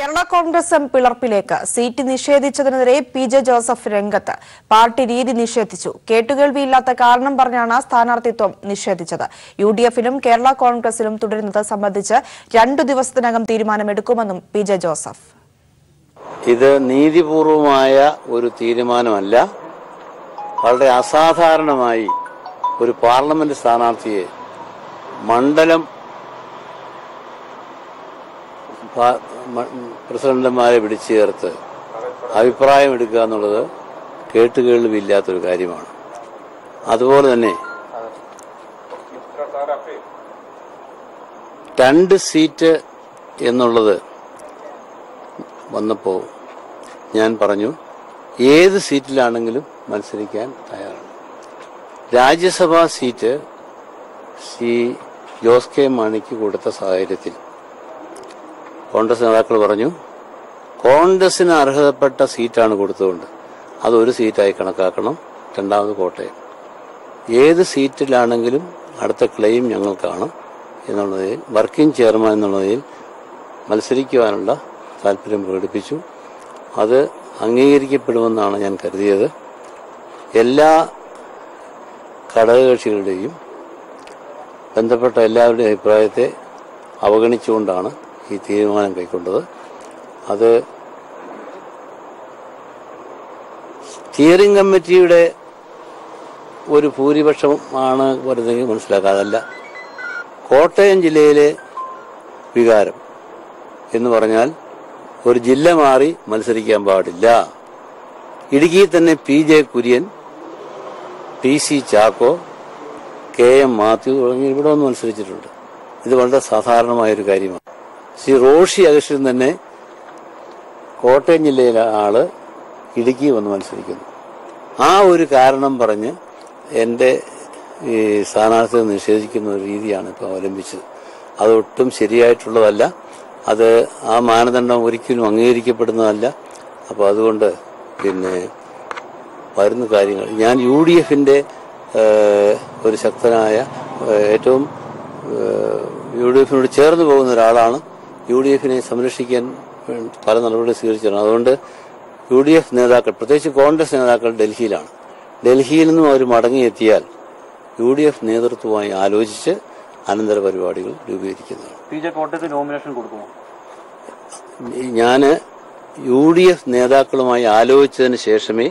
കേരള കോൺഗ്രസ് പിളർപ്പിലേക്ക് സീറ്റ് നിഷേധിച്ചതിനെതിരെ പി.ജെ. ജോസഫ് രംഗത്ത്. പാർട്ടി രീതി നിഷേധിച്ചു. കേട്ടുകേൾവിയില്ലാത്ത കാരണം പറഞ്ഞാണ് സ്ഥാനാർത്ഥിത്വം നിഷേധിച്ചത്. യു.ഡി.എഫിലും കേരള കോൺഗ്രസിലും തുടരുന്നത് സംബന്ധിച്ച് 2 ദിവസത്തിനകം തീരുമാനമെടുക്കുമെന്നും പി.ജെ. ജോസഫ്. ഇത് നീതിപൂർവമായ ഒരു തീരുമാനമല്ല. വളരെ അസാധാരണമായി ഒരു പാർലമെന്റ് സ്ഥാനാർത്ഥിയെ മണ്ഡലം പ്രസിഡന്റുമാരെ വിളിച്ചു ചേർത്ത് അഭിപ്രായമെടുക്കുക എന്നുള്ളത് കേട്ടുകേൾവില്ലാത്തൊരു കാര്യമാണ്. അതുപോലെ തന്നെ 2 സീറ്റ് എന്നുള്ളത് വന്നപ്പോൾ ഞാൻ പറഞ്ഞു, ഏത് സീറ്റിലാണെങ്കിലും മത്സരിക്കാൻ തയ്യാറാണ്. രാജ്യസഭാ സീറ്റ് ശ്രീ ജോസ് കെ മാണിക്ക് കൊടുത്ത സാഹചര്യത്തിൽ കോൺഗ്രസ് നേതാക്കൾ പറഞ്ഞു, കോൺഗ്രസിന് അർഹതപ്പെട്ട സീറ്റാണ് കൊടുത്തുകൊണ്ട് അതൊരു സീറ്റായി കണക്കാക്കണം. 2ാമത് കോട്ടയം. ഏത് സീറ്റിലാണെങ്കിലും അടുത്ത ക്ലെയിം ഞങ്ങൾക്കാണ് എന്നുള്ളതിൽ വർക്കിംഗ് ചെയർമാൻ എന്നുള്ളതിൽ മത്സരിക്കുവാനുള്ള താല്പര്യം പ്രകടിപ്പിച്ചു. അത് അംഗീകരിക്കപ്പെടുമെന്നാണ് ഞാൻ കരുതിയത്. എല്ലാ ഘടകകക്ഷികളുടെയും ബന്ധപ്പെട്ട എല്ലാവരുടെയും അഭിപ്രായത്തെ അവഗണിച്ചുകൊണ്ടാണ് ഈ തീരുമാനം കൈക്കൊണ്ടത്. അത് സ്റ്റിയറിംഗ് കമ്മിറ്റിയുടെ ഒരു ഭൂരിപക്ഷമാണ് വരുന്നതെങ്കിൽ മനസ്സിലാക്കാതല്ല. കോട്ടയം ജില്ലയിലെ വികാരം എന്ന് പറഞ്ഞാൽ ഒരു ജില്ല മാറി മത്സരിക്കാൻ പാടില്ല. ഇടുക്കിയിൽ തന്നെ PJ. Kurian, PC. Chacko, K M. Mathew തുടങ്ങി ഇവിടെ വന്ന് മത്സരിച്ചിട്ടുണ്ട്. ഇത് വളരെ സാധാരണമായൊരു കാര്യമാണ്. ശ്രീ റോഷി അഗസ്റ്റിൻ തന്നെ കോട്ടയം ജില്ലയിലെ ആള് ഇടുക്കി വന്ന് മത്സരിക്കുന്നു. ആ ഒരു കാരണം പറഞ്ഞ് എൻ്റെ ഈ സ്ഥാനാർത്ഥിത്വം നിഷേധിക്കുന്ന ഒരു രീതിയാണ് ഇപ്പോൾ അവലംബിച്ചത്. അതൊട്ടും ശരിയായിട്ടുള്ളതല്ല. അത് ആ മാനദണ്ഡം ഒരിക്കലും അംഗീകരിക്കപ്പെടുന്നതല്ല. അപ്പോൾ അതുകൊണ്ട് വരുന്ന കാര്യങ്ങൾ ഞാൻ യു.ഡി.എഫിൻ്റെ ഒരു ശക്തനായ ഏറ്റവും യു.ഡി.എഫിനോട് ചേർന്ന് പോകുന്ന ഒരാളാണ്. യു.ഡി.എഫിനെ സംരക്ഷിക്കാൻ പല നടപടി സ്വീകരിച്ചിട്ടുണ്ട്. അതുകൊണ്ട് യു.ഡി.എഫ് നേതാക്കൾ, പ്രത്യേകിച്ച് കോൺഗ്രസ് നേതാക്കൾ ഡൽഹിയിലാണ്. ഡൽഹിയിൽ നിന്നും അവർ മടങ്ങിയെത്തിയാൽ യു.ഡി.എഫ് നേതൃത്വവുമായി ആലോചിച്ച് അനന്തര പരിപാടികൾ രൂപീകരിക്കുന്നതാണ്. നോമിനേഷൻ കൊടുക്കുമോ? ഞാൻ യു.ഡി.എഫ് നേതാക്കളുമായി ആലോചിച്ചതിന് ശേഷമേ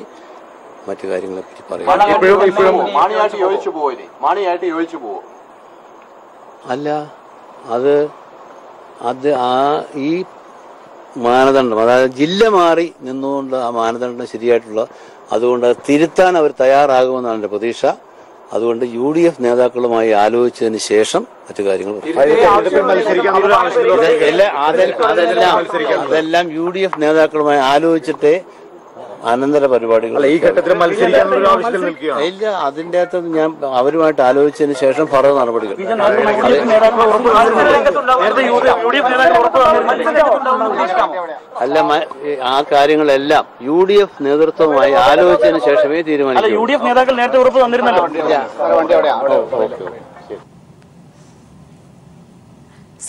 മറ്റു കാര്യങ്ങളെ പറ്റി പറയൂ. അല്ല, അത് ഈ മാനദണ്ഡം, അതായത് ജില്ല മാറി നിന്നുകൊണ്ട് ആ മാനദണ്ഡം ശരിയായിട്ടുള്ള, അതുകൊണ്ട് അത് തിരുത്താൻ അവർ തയ്യാറാകുമെന്നാണ് എൻ്റെ പ്രതീക്ഷ. അതുകൊണ്ട് യു.ഡി.എഫ് നേതാക്കളുമായി ആലോചിച്ചതിന് ശേഷം മറ്റു കാര്യങ്ങൾ അതെല്ലാം യു.ഡി.എഫ് നേതാക്കളുമായി ആലോചിച്ചിട്ടേ അനന്തര പരിപാടികൾ. ഈ ഘട്ടത്തിൽ ഇല്ല, അതിൻ്റെ അകത്ത് ഞാൻ അവരുമായിട്ട് ആലോചിച്ചതിന് ശേഷം ഫർദർ നടപടികൾ. അല്ല, ആ കാര്യങ്ങളെല്ലാം യു.ഡി.എഫ് നേതൃത്വവുമായി ആലോചിച്ചതിന് ശേഷമേ തീരുമാനിക്കൂ. യു.ഡി.എഫ് നേതാക്കൾ നേരത്തെ ഉറപ്പ് തന്നിരുന്നല്ലോ.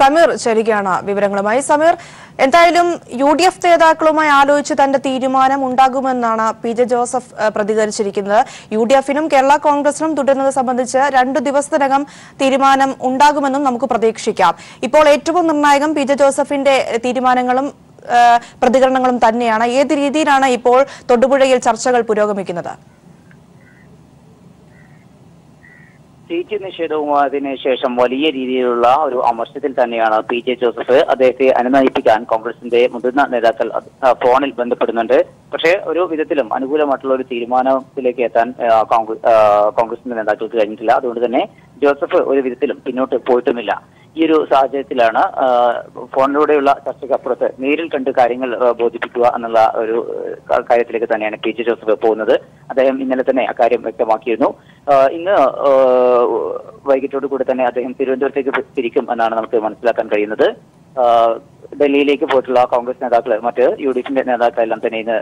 സമീർ ചേരുകയാണ് വിവരങ്ങളുമായി. സമീർ, എന്തായാലും യു.ഡി.എഫ് നേതാക്കളുമായി ആലോചിച്ച് തന്റെ തീരുമാനം ഉണ്ടാകുമെന്നാണ് പി.ജെ. ജോസഫ് പ്രതികരിച്ചിരിക്കുന്നത്. യു.ഡി.എഫിനും കേരള കോൺഗ്രസിനും തുടരുന്നത് സംബന്ധിച്ച് 2 ദിവസത്തിനകം തീരുമാനം ഉണ്ടാകുമെന്നും നമുക്ക് പ്രതീക്ഷിക്കാം. ഇപ്പോൾ ഏറ്റവും നിർണായകം പി.ജെ. ജോസഫിന്റെ തീരുമാനങ്ങളും പ്രതികരണങ്ങളും തന്നെയാണ്. ഏത് രീതിയിലാണ് ഇപ്പോൾ തൊടുപുഴയിൽ ചർച്ചകൾ പുരോഗമിക്കുന്നത്? സീറ്റ് നിഷേധവുമായതിനു ശേഷം വലിയ രീതിയിലുള്ള ഒരു അമർഷത്തിൽ തന്നെയാണ് പി.ജെ. ജോസഫ്. അദ്ദേഹത്തെ അനുനയിപ്പിക്കാൻ കോൺഗ്രസിന്റെ മുതിർന്ന നേതാക്കൾ ഫോണിൽ ബന്ധപ്പെടുന്നുണ്ട്. പക്ഷേ ഒരു വിധത്തിലും അനുകൂലമായിട്ടുള്ള ഒരു തീരുമാനത്തിലേക്ക് എത്താൻ കോൺഗ്രസിന്റെ നേതാക്കൾക്ക് കഴിഞ്ഞിട്ടില്ല. അതുകൊണ്ട് തന്നെ ജോസഫ് ഒരു വിധത്തിലും പിന്നോട്ട് പോയിട്ടുമില്ല. ഈ ഒരു സാഹചര്യത്തിലാണ് ഫോണിലൂടെയുള്ള ചർച്ചയ്ക്കപ്പുറത്ത് നേരിൽ കണ്ട് കാര്യങ്ങൾ ബോധിപ്പിക്കുക എന്നുള്ള ഒരു കാര്യത്തിലേക്ക് തന്നെയാണ് പി.ജെ. ജോസഫ് പോകുന്നത്. അദ്ദേഹം ഇന്നലെ തന്നെ അക്കാര്യം വ്യക്തമാക്കിയിരുന്നു. ഇന്ന് വൈകിട്ടോടു കൂടി തന്നെ അദ്ദേഹം തിരുവനന്തപുരത്തേക്ക് തിരിക്കും എന്നാണ് നമുക്ക് മനസ്സിലാക്കാൻ കഴിയുന്നത്. ഡൽഹിയിലേക്ക് പോയിട്ടുള്ള കോൺഗ്രസ് നേതാക്കൾ, മറ്റ് യു.ഡി.എഫിന്റെ നേതാക്കളെല്ലാം തന്നെ ഇന്ന്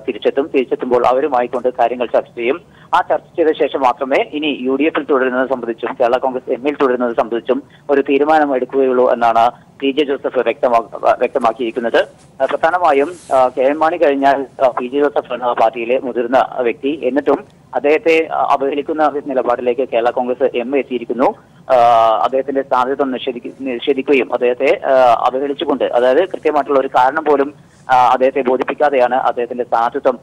തിരിച്ചെത്തുമ്പോൾ അവരുമായിക്കൊണ്ട് കാര്യങ്ങൾ ചർച്ച ചെയ്യും. ആ ചർച്ച ചെയ്ത ശേഷം മാത്രമേ ഇനി യു.ഡി.എഫിൽ തുടരുന്നത് സംബന്ധിച്ചും കേരള കോൺഗ്രസ് എമ്മിൽ തുടരുന്നത് സംബന്ധിച്ചും ഒരു തീരുമാനം എടുക്കുകയുള്ളൂ എന്നാണ് പി ജെ ജോസഫ് വ്യക്തമാക്കിയിരിക്കുന്നത്. പ്രധാനമായും കെ എം മാണി കഴിഞ്ഞാൽ പി ജെ ജോസഫ് എന്ന പാർട്ടിയിലെ മുതിർന്ന വ്യക്തി. എന്നിട്ടും അദ്ദേഹത്തെ അവഹേളിക്കുന്ന നിലപാടിലേക്ക് കേരള കോൺഗ്രസ് എം എത്തിയിരിക്കുന്നു. അദ്ദേഹത്തിന്റെ സ്ഥാനത്വം നിഷേധിക്കുകയും അദ്ദേഹത്തെ അവഹേളിച്ചുകൊണ്ട്, അതായത് കൃത്യമായിട്ടുള്ള ഒരു കാരണം പോലും അദ്ദേഹത്തെ ബോധിപ്പിക്കാതെയാണ് അദ്ദേഹത്തിന്റെ സ്ഥാനത്വം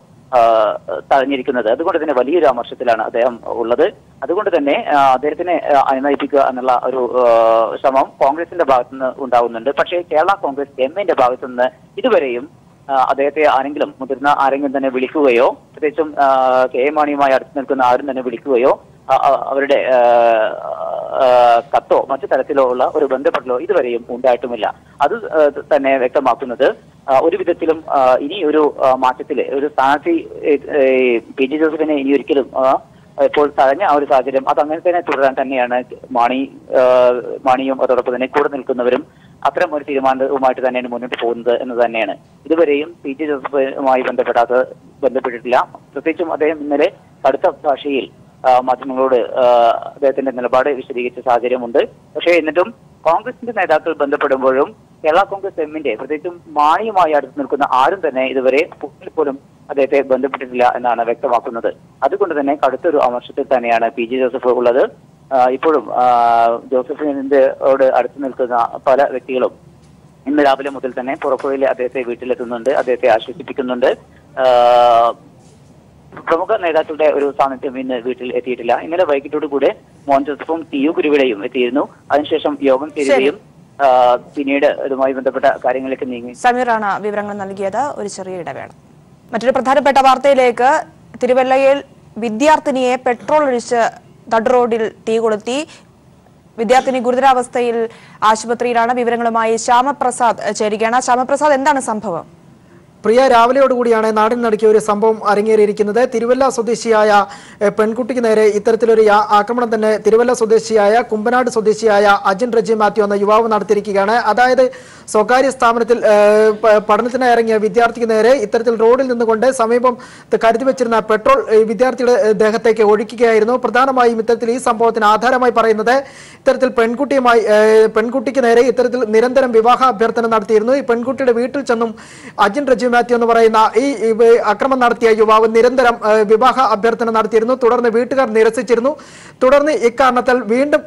തടഞ്ഞിരിക്കുന്നത്. അതുകൊണ്ട് തന്നെ വലിയൊരു അമർഷത്തിലാണ് അദ്ദേഹം ഉള്ളത്. അതുകൊണ്ട് തന്നെ അദ്ദേഹത്തിനെ അനുനയിപ്പിക്കുക എന്നുള്ള ഒരു ശ്രമം കോൺഗ്രസിന്റെ ഭാഗത്തുനിന്ന് ഉണ്ടാകുന്നുണ്ട്. പക്ഷേ കേരള കോൺഗ്രസ് എമ്മിന്റെ ഭാഗത്തുനിന്ന് ഇതുവരെയും അദ്ദേഹത്തെ മുതിർന്ന ആരെങ്കിലും തന്നെ വിളിക്കുകയോ, പ്രത്യേകിച്ചും കെ എം മാണിയുമായി അടുത്ത് നിൽക്കുന്ന ആരും തന്നെ വിളിക്കുകയോ അവരുടെ കത്തോ മറ്റു തരത്തിലോ ഉള്ള ഒരു ബന്ധപ്പെടലോ ഇതുവരെയും ഉണ്ടായിട്ടുമില്ല. അത് തന്നെ വ്യക്തമാക്കുന്നത് ഒരു വിധത്തിലും ഇനി ഒരു മാറ്റത്തില് ഒരു സ്ഥാനാർത്ഥി പി ജെ ജോസഫിനെ ഇനി ഒരിക്കലും ഇപ്പോൾ തഴഞ്ഞ ആ ഒരു സാഹചര്യം അത് അങ്ങനെ തന്നെ തുടരാൻ തന്നെയാണ് മാണിയും അതോടൊപ്പം തന്നെ കൂടെ നിൽക്കുന്നവരും അത്തരം ഒരു തീരുമാനവുമായിട്ട് തന്നെയാണ് മുന്നോട്ട് പോകുന്നത് എന്ന് തന്നെയാണ്. ഇതുവരെയും പി ജെ ജോസഫുമായി ബന്ധപ്പെട്ടിട്ടില്ല. പ്രത്യേകിച്ചും അദ്ദേഹം ഇന്നലെ കടുത്ത ഭാഷയിൽ മാധ്യമങ്ങളോട് അദ്ദേഹത്തിന്റെ നിലപാട് വിശദീകരിച്ച സാഹചര്യമുണ്ട്. പക്ഷേ എന്നിട്ടും കോൺഗ്രസിന്റെ നേതാക്കൾ ബന്ധപ്പെടുമ്പോഴും കേരള കോൺഗ്രസ് എമ്മിന്റെ പ്രത്യേകിച്ചും മാണിയുമായി അടുത്ത് നിൽക്കുന്ന ആരും തന്നെ ഇതുവരെ പോലും അദ്ദേഹത്തെ ബന്ധപ്പെട്ടിട്ടില്ല എന്നാണ് വ്യക്തമാക്കുന്നത്. അതുകൊണ്ട് തന്നെ കടുത്തൊരു അമർഷത്തിൽ തന്നെയാണ് പി ജെ ജോസഫ് ഉള്ളത്. ഇപ്പോഴും ജോസഫിനോട് അടുത്ത് നിൽക്കുന്ന പല വ്യക്തികളും ഇന്ന് രാവിലെ മുതൽ തന്നെ പുറപ്പുഴയിൽ അദ്ദേഹത്തെ വീട്ടിലെത്തുന്നുണ്ട്, അദ്ദേഹത്തെ ആശ്വസിപ്പിക്കുന്നുണ്ട്. പ്രമുഖ നേതാക്കളുടെ ഒരു സാന്നിധ്യം ഇന്ന് വീട്ടിൽ എത്തിയിട്ടില്ല. ഇന്നലെ വൈകിട്ടോടു കൂടെ മോഹൻ ജോസഫും ടി യു കുരുവിളയും എത്തിയിരുന്നു. അതിനുശേഷം യോഗം ചേരുകയും പിന്നീട് ഇതുമായി ബന്ധപ്പെട്ട കാര്യങ്ങളിലേക്ക് നീങ്ങി. സമീറാണ് വിവരങ്ങൾ നൽകിയത്. ഒരു ചെറിയ ഇടവേള. മറ്റൊരു പ്രധാനപ്പെട്ട വാർത്തയിലേക്ക്. തിരുവല്ലയിൽ വിദ്യാർത്ഥിനിയെ പെട്രോൾ ഒഴിച്ച് നടുറോഡിൽ തീ കൊളുത്തി. വിദ്യാർത്ഥിനി ഗുരുതരാവസ്ഥയിൽ ആശുപത്രിയിലാണ്. വിവരങ്ങളുമായി ശ്യാമപ്രസാദ് ചേരുകയാണ്. ശ്യാമപ്രസാദ്, എന്താണ് സംഭവം? പ്രിയ, രാവിലെയോടുകൂടിയാണ് നാടിന് നടുക്കിയ ഒരു സംഭവം അരങ്ങേറിയിരിക്കുന്നത്. തിരുവല്ല സ്വദേശിയായ പെൺകുട്ടിക്ക് നേരെ ഇത്തരത്തിലൊരു ആക്രമണം തന്നെ തിരുവല്ല സ്വദേശിയായ കുമ്പനാട് സ്വദേശിയായ അജിൻ റജി മാത്യു എന്ന യുവാവ് നടത്തിയിരിക്കുകയാണ്. അതായത് സ്വകാര്യ സ്ഥാപനത്തിൽ പഠനത്തിനായി ഇറങ്ങിയ വിദ്യാർത്ഥിക്ക് നേരെ ഇത്തരത്തിൽ റോഡിൽ നിന്നുകൊണ്ട് സമീപം കരുതി വെച്ചിരുന്ന പെട്രോൾ വിദ്യാർത്ഥിയുടെ ദേഹത്തേക്ക് ഒഴിക്കുകയായിരുന്നു. പ്രധാനമായും ഇത്തരത്തിൽ ഈ സംഭവത്തിന് ആധാരമായി പറയുന്നത് ഇത്തരത്തിൽ പെൺകുട്ടിക്ക് നേരെ ഇത്തരത്തിൽ നിരന്തരം വിവാഹ അഭ്യർത്ഥന നടത്തിയിരുന്നു. ഈ പെൺകുട്ടിയുടെ വീട്ടിൽ ചെന്നും അജിൻ റജി മാത്യു എന്ന് പറയുന്ന ഈ അക്രമം നടത്തിയ യുവാവ് നിരന്തരം വിവാഹ അഭ്യർത്ഥന നടത്തിയിരുന്നു. തുടർന്ന് വീട്ടുകാർ നിരസിച്ചിരുന്നു. തുടർന്ന് ഇക്കാരണത്താൽ വീണ്ടും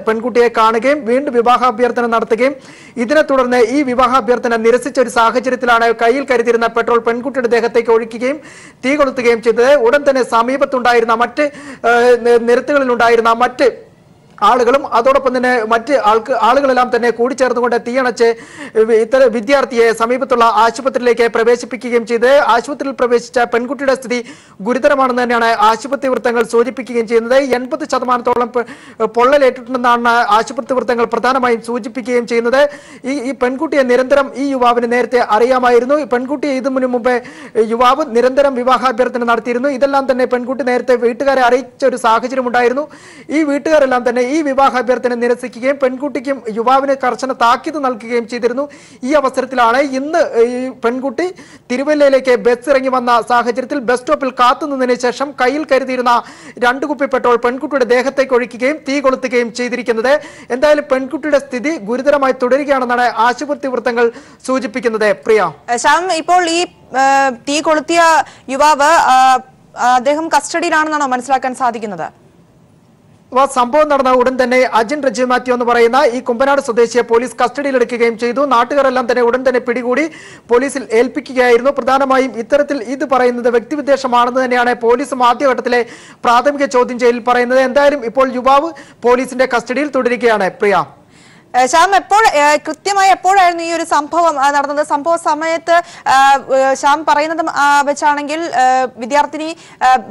പെൺകുട്ടിയെ കാണുകയും വീണ്ടും വിവാഹ അഭ്യർത്ഥന നടത്തുകയും ഇതിനെ തുടർന്ന് ഈ വിവാഹ അഭ്യർത്ഥന നിരസിച്ച ഒരു സാഹചര്യത്തിലാണ് കയ്യിൽ കരുതിയിരുന്ന പെട്രോൾ പെൺകുട്ടിയുടെ ദേഹത്തേക്ക് ഒഴിക്കുകയും തീ കൊളുത്തുകയും ചെയ്തത്. ഉടൻ തന്നെ സമീപത്തുണ്ടായിരുന്ന മറ്റ് നിരത്തുകളിലുണ്ടായിരുന്ന മറ്റ് ആളുകളും അതോടൊപ്പം തന്നെ മറ്റ് ആളുകളെല്ലാം തന്നെ കൂടിച്ചേർന്നുകൊണ്ട് തീയണച്ച് ഇത്തരം വിദ്യാർത്ഥിയെ സമീപത്തുള്ള ആശുപത്രിയിലേക്ക് പ്രവേശിപ്പിക്കുകയും ചെയ്ത് ആശുപത്രിയിൽ പ്രവേശിച്ച പെൺകുട്ടിയുടെ സ്ഥിതി ഗുരുതരമാണെന്ന് തന്നെയാണ് ആശുപത്രി വൃത്തങ്ങൾ സൂചിപ്പിക്കുകയും ചെയ്യുന്നത്. 80% പൊള്ളലേറ്റിട്ടുണ്ടെന്നാണ് ആശുപത്രി വൃത്തങ്ങൾ പ്രധാനമായും സൂചിപ്പിക്കുകയും ചെയ്യുന്നത്. ഈ പെൺകുട്ടിയെ നിരന്തരം ഈ യുവാവിന് നേരത്തെ അറിയാമായിരുന്നു. ഈ പെൺകുട്ടിയെ ഇതിനു മുമ്പേ യുവാവ് നിരന്തരം വിവാഹാഭ്യർത്ഥന നടത്തിയിരുന്നു. ഇതെല്ലാം തന്നെ പെൺകുട്ടി നേരത്തെ വീട്ടുകാരെ അറിയിച്ച ഒരു സാഹചര്യം ഉണ്ടായിരുന്നു. ഈ വീട്ടുകാരെല്ലാം തന്നെ ഈ വിവാഹാഭ്യർത്ഥന നിരസിക്കുകയും പെൺകുട്ടിക്കും യുവാവിന് കർശന താക്കീത് നൽകുകയും ചെയ്തിരുന്നു. ഈ അവസരത്തിലാണ് ഇന്ന് ഈ പെൺകുട്ടി തിരുവല്ലയിലേക്ക് ബസ് ഇറങ്ങി വന്ന സാഹചര്യത്തിൽ ബസ് സ്റ്റോപ്പിൽ കാത്തുനിന്നതിന് ശേഷം കയ്യിൽ കരുതിയിരുന്ന 2 കുപ്പി പെട്രോൾ പെൺകുട്ടിയുടെ ദേഹത്തേക്ക് ഒഴിക്കുകയും തീ കൊളുത്തുകയും ചെയ്തിരിക്കുന്നത്. എന്തായാലും പെൺകുട്ടിയുടെ സ്ഥിതി ഗുരുതരമായി തുടരുകയാണെന്നാണ് ആശുപത്രി വൃത്തങ്ങൾ സൂചിപ്പിക്കുന്നത്. പ്രിയ, ഇപ്പോൾ ഈ തീ കൊളുത്തിയ യുവാവ് അദ്ദേഹം കസ്റ്റഡിയിലാണെന്നാണോ മനസ്സിലാക്കാൻ സാധിക്കുന്നത്? സംഭവം നടന്ന ഉടൻ തന്നെ അജിൻ റജി മാത്യു എന്ന് പറയുന്ന ഈ കുമ്പനാട് സ്വദേശിയെ പോലീസ് കസ്റ്റഡിയിലെടുക്കുകയും ചെയ്തു. നാട്ടുകാരെല്ലാം തന്നെ ഉടൻ തന്നെ പിടികൂടി പോലീസിൽ ഏൽപ്പിക്കുകയായിരുന്നു. പ്രധാനമായും ഇത്തരത്തിൽ ഇത് പറയുന്നത് വ്യക്തിവിദ്വേഷമാണെന്ന് തന്നെയാണ് പോലീസും ആദ്യഘട്ടത്തിലെ പ്രാഥമിക ചോദ്യം ചെയ്യലിൽ പറയുന്നത്. എന്തായാലും ഇപ്പോൾ യുവാവ് പോലീസിന്റെ കസ്റ്റഡിയിൽ തുടരുകയാണ്. പ്രിയ, ശ്യാം, കൃത്യമായി എപ്പോഴായിരുന്നു ഈ ഒരു സംഭവം നടന്നത്? സംഭവ സമയത്ത് ശ്യാം പറയുന്നത് വെച്ചാണെങ്കിൽ വിദ്യാർത്ഥിനി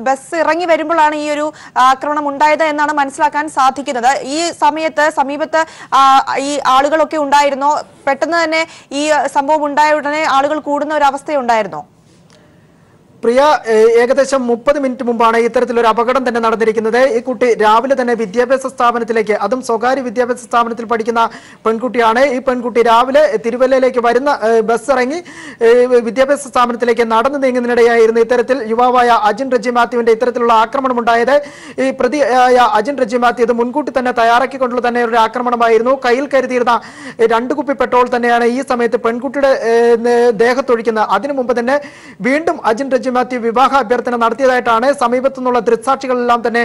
ബസ് ഇറങ്ങി വരുമ്പോഴാണ് ഈ ഒരു ആക്രമണം ഉണ്ടായത് എന്നാണ് മനസ്സിലാക്കാൻ സാധിക്കുന്നത്. ഈ സമയത്ത് സമീപത്ത് ഈ ആളുകളൊക്കെ ഉണ്ടായിരുന്നോ? പെട്ടെന്ന് തന്നെ ഈ സംഭവം ഉണ്ടായ ഉടനെ ആളുകൾ കൂടുന്ന ഒരു അവസ്ഥയുണ്ടായിരുന്നോ? പ്രിയ, ഏകദേശം 30 മിനിറ്റ് മുമ്പാണ് ഇത്തരത്തിലൊരു അപകടം തന്നെ നടന്നിരിക്കുന്നത്. ഈ കുട്ടി രാവിലെ തന്നെ വിദ്യാഭ്യാസ സ്ഥാപനത്തിലേക്ക്, അതും സ്വകാര്യ വിദ്യാഭ്യാസ സ്ഥാപനത്തിൽ പഠിക്കുന്ന പെൺകുട്ടിയാണ്. ഈ പെൺകുട്ടി രാവിലെ തിരുവല്ലയിലേക്ക് വരുന്ന ബസ് ഇറങ്ങി വിദ്യാഭ്യാസ സ്ഥാപനത്തിലേക്ക് നടന്നു നീങ്ങുന്നതിനിടെയായിരുന്നു ഇത്തരത്തിൽ യുവാവായ അജിൻ റജി മാത്യുവിന്റെ ഇത്തരത്തിലുള്ള ആക്രമണം ഉണ്ടായത്. ഈ പ്രതിയായ അജിൻ റജി മാത്യു ഇത് മുൻകൂട്ടി തന്നെ തയ്യാറാക്കിക്കൊണ്ടുള്ള തന്നെ ഒരു ആക്രമണമായിരുന്നു. കയ്യിൽ കരുതിയിരുന്ന 2 കുപ്പി പെട്രോൾ തന്നെയാണ് ഈ സമയത്ത് പെൺകുട്ടിയുടെ ദേഹത്തൊഴിക്കുന്നത്. അതിനു മുമ്പ് തന്നെ വീണ്ടും അജിൻ റജി മാത്യു വിവാഹ അഭ്യർത്ഥന നടത്തിയതായിട്ടാണ് സമീപത്തു നിന്നുള്ള ദൃക്സാക്ഷികളെല്ലാം തന്നെ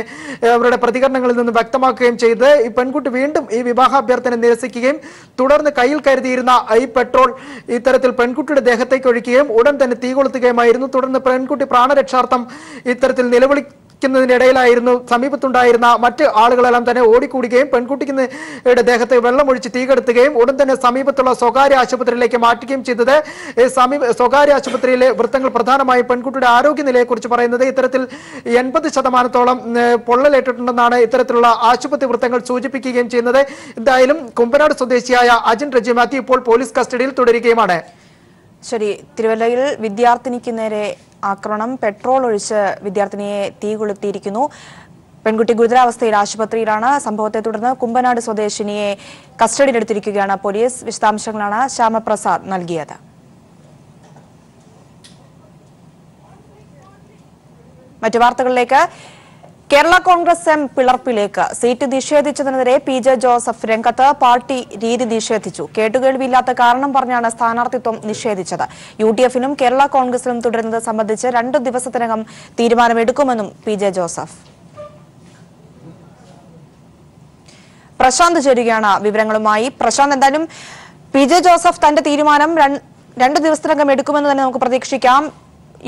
അവരുടെ പ്രതികരണങ്ങളിൽ നിന്ന് വ്യക്തമാക്കുകയും ചെയ്ത് ഈ പെൺകുട്ടി വീണ്ടും ഈ വിവാഹ അഭ്യർത്ഥന നിരസിക്കുകയും തുടർന്ന് കയ്യിൽ കരുതിയിരുന്ന ഈ പെട്രോൾ ഇത്തരത്തിൽ പെൺകുട്ടിയുടെ ദേഹത്തേക്ക് ഒഴിക്കുകയും ഉടൻ തന്നെ തീ കൊളുത്തുകയുമായിരുന്നു. തുടർന്ന് പെൺകുട്ടി പ്രാണരക്ഷാർത്ഥം ഇത്തരത്തിൽ നിലവിളിക്കുന്നതിനിടയിലായിരുന്നു സമീപത്തുണ്ടായിരുന്ന മറ്റ് ആളുകളെല്ലാം തന്നെ ഓടിക്കൂടുകയും പെൺകുട്ടിക്ക് ദേഹത്തെ വെള്ളമൊഴിച്ച് തീ കെടുത്തുകയും ഉടൻ തന്നെ സമീപത്തുള്ള സ്വകാര്യ ആശുപത്രിയിലേക്ക് മാറ്റുകയും ചെയ്തത്. സ്വകാര്യ ആശുപത്രിയിലെ വൃത്തങ്ങൾ പ്രധാനമായും പെൺകുട്ടിയുടെ ആരോഗ്യനിലയെക്കുറിച്ച് പറയുന്നത് ഇത്തരത്തിൽ 80% പൊള്ളലേറ്റിട്ടുണ്ടെന്നാണ് ഇത്തരത്തിലുള്ള ആശുപത്രി വൃത്തങ്ങൾ സൂചിപ്പിക്കുകയും ചെയ്യുന്നത്. എന്തായാലും കുമ്പനാട് സ്വദേശിയായ അജിൻ റജി മാത്യു ഇപ്പോൾ പോലീസ് കസ്റ്റഡിയിൽ തുടരുകയുമാണ്. ശരി, തിരുവല്ലയിൽ വിദ്യാർത്ഥിനിക്ക് നേരെ ആക്രമണം, പെട്രോൾ ഒഴിച്ച് വിദ്യാർത്ഥിനിയെ തീ കൊളുത്തിയിരിക്കുന്നു. പെൺകുട്ടി ഗുരുതരാവസ്ഥയിൽ ആശുപത്രിയിലാണ്. സംഭവത്തെ തുടർന്ന് കുമ്പനാട് സ്വദേശിനിയെ കസ്റ്റഡിയിലെടുത്തിരിക്കുകയാണ് പോലീസ്. വിശദാംശങ്ങളാണ് ശ്യാമപ്രസാദ് നൽകിയത്. മറ്റു വാർത്തകളിലേക്ക്. കേരള കോൺഗ്രസ് എം പിളർപ്പിലേക്ക്. സീറ്റ് നിഷേധിച്ചതിനെതിരെ PJ ജോസഫ് രംഗത്ത്. പാർട്ടി രീതി നിഷേധിച്ചു. കേട്ടുകേൾവിയില്ലാത്ത കാരണം പറഞ്ഞാണ് സ്ഥാനാർത്ഥിത്വം നിഷേധിച്ചത്. UDF-നും കേരള കോൺഗ്രസിലും തുടരുന്നത് സംബന്ധിച്ച് 2 ദിവസത്തിനകം തീരുമാനമെടുക്കുമെന്നും PJ ജോസഫ്. പ്രശാന്ത് ചേരുകയാണ് വിവരങ്ങളുമായി. പ്രശാന്ത്, എന്തായാലും PJ ജോസഫ് തന്റെ തീരുമാനം 2 ദിവസത്തിനകം എടുക്കുമെന്ന് തന്നെ നമുക്ക് പ്രതീക്ഷിക്കാം.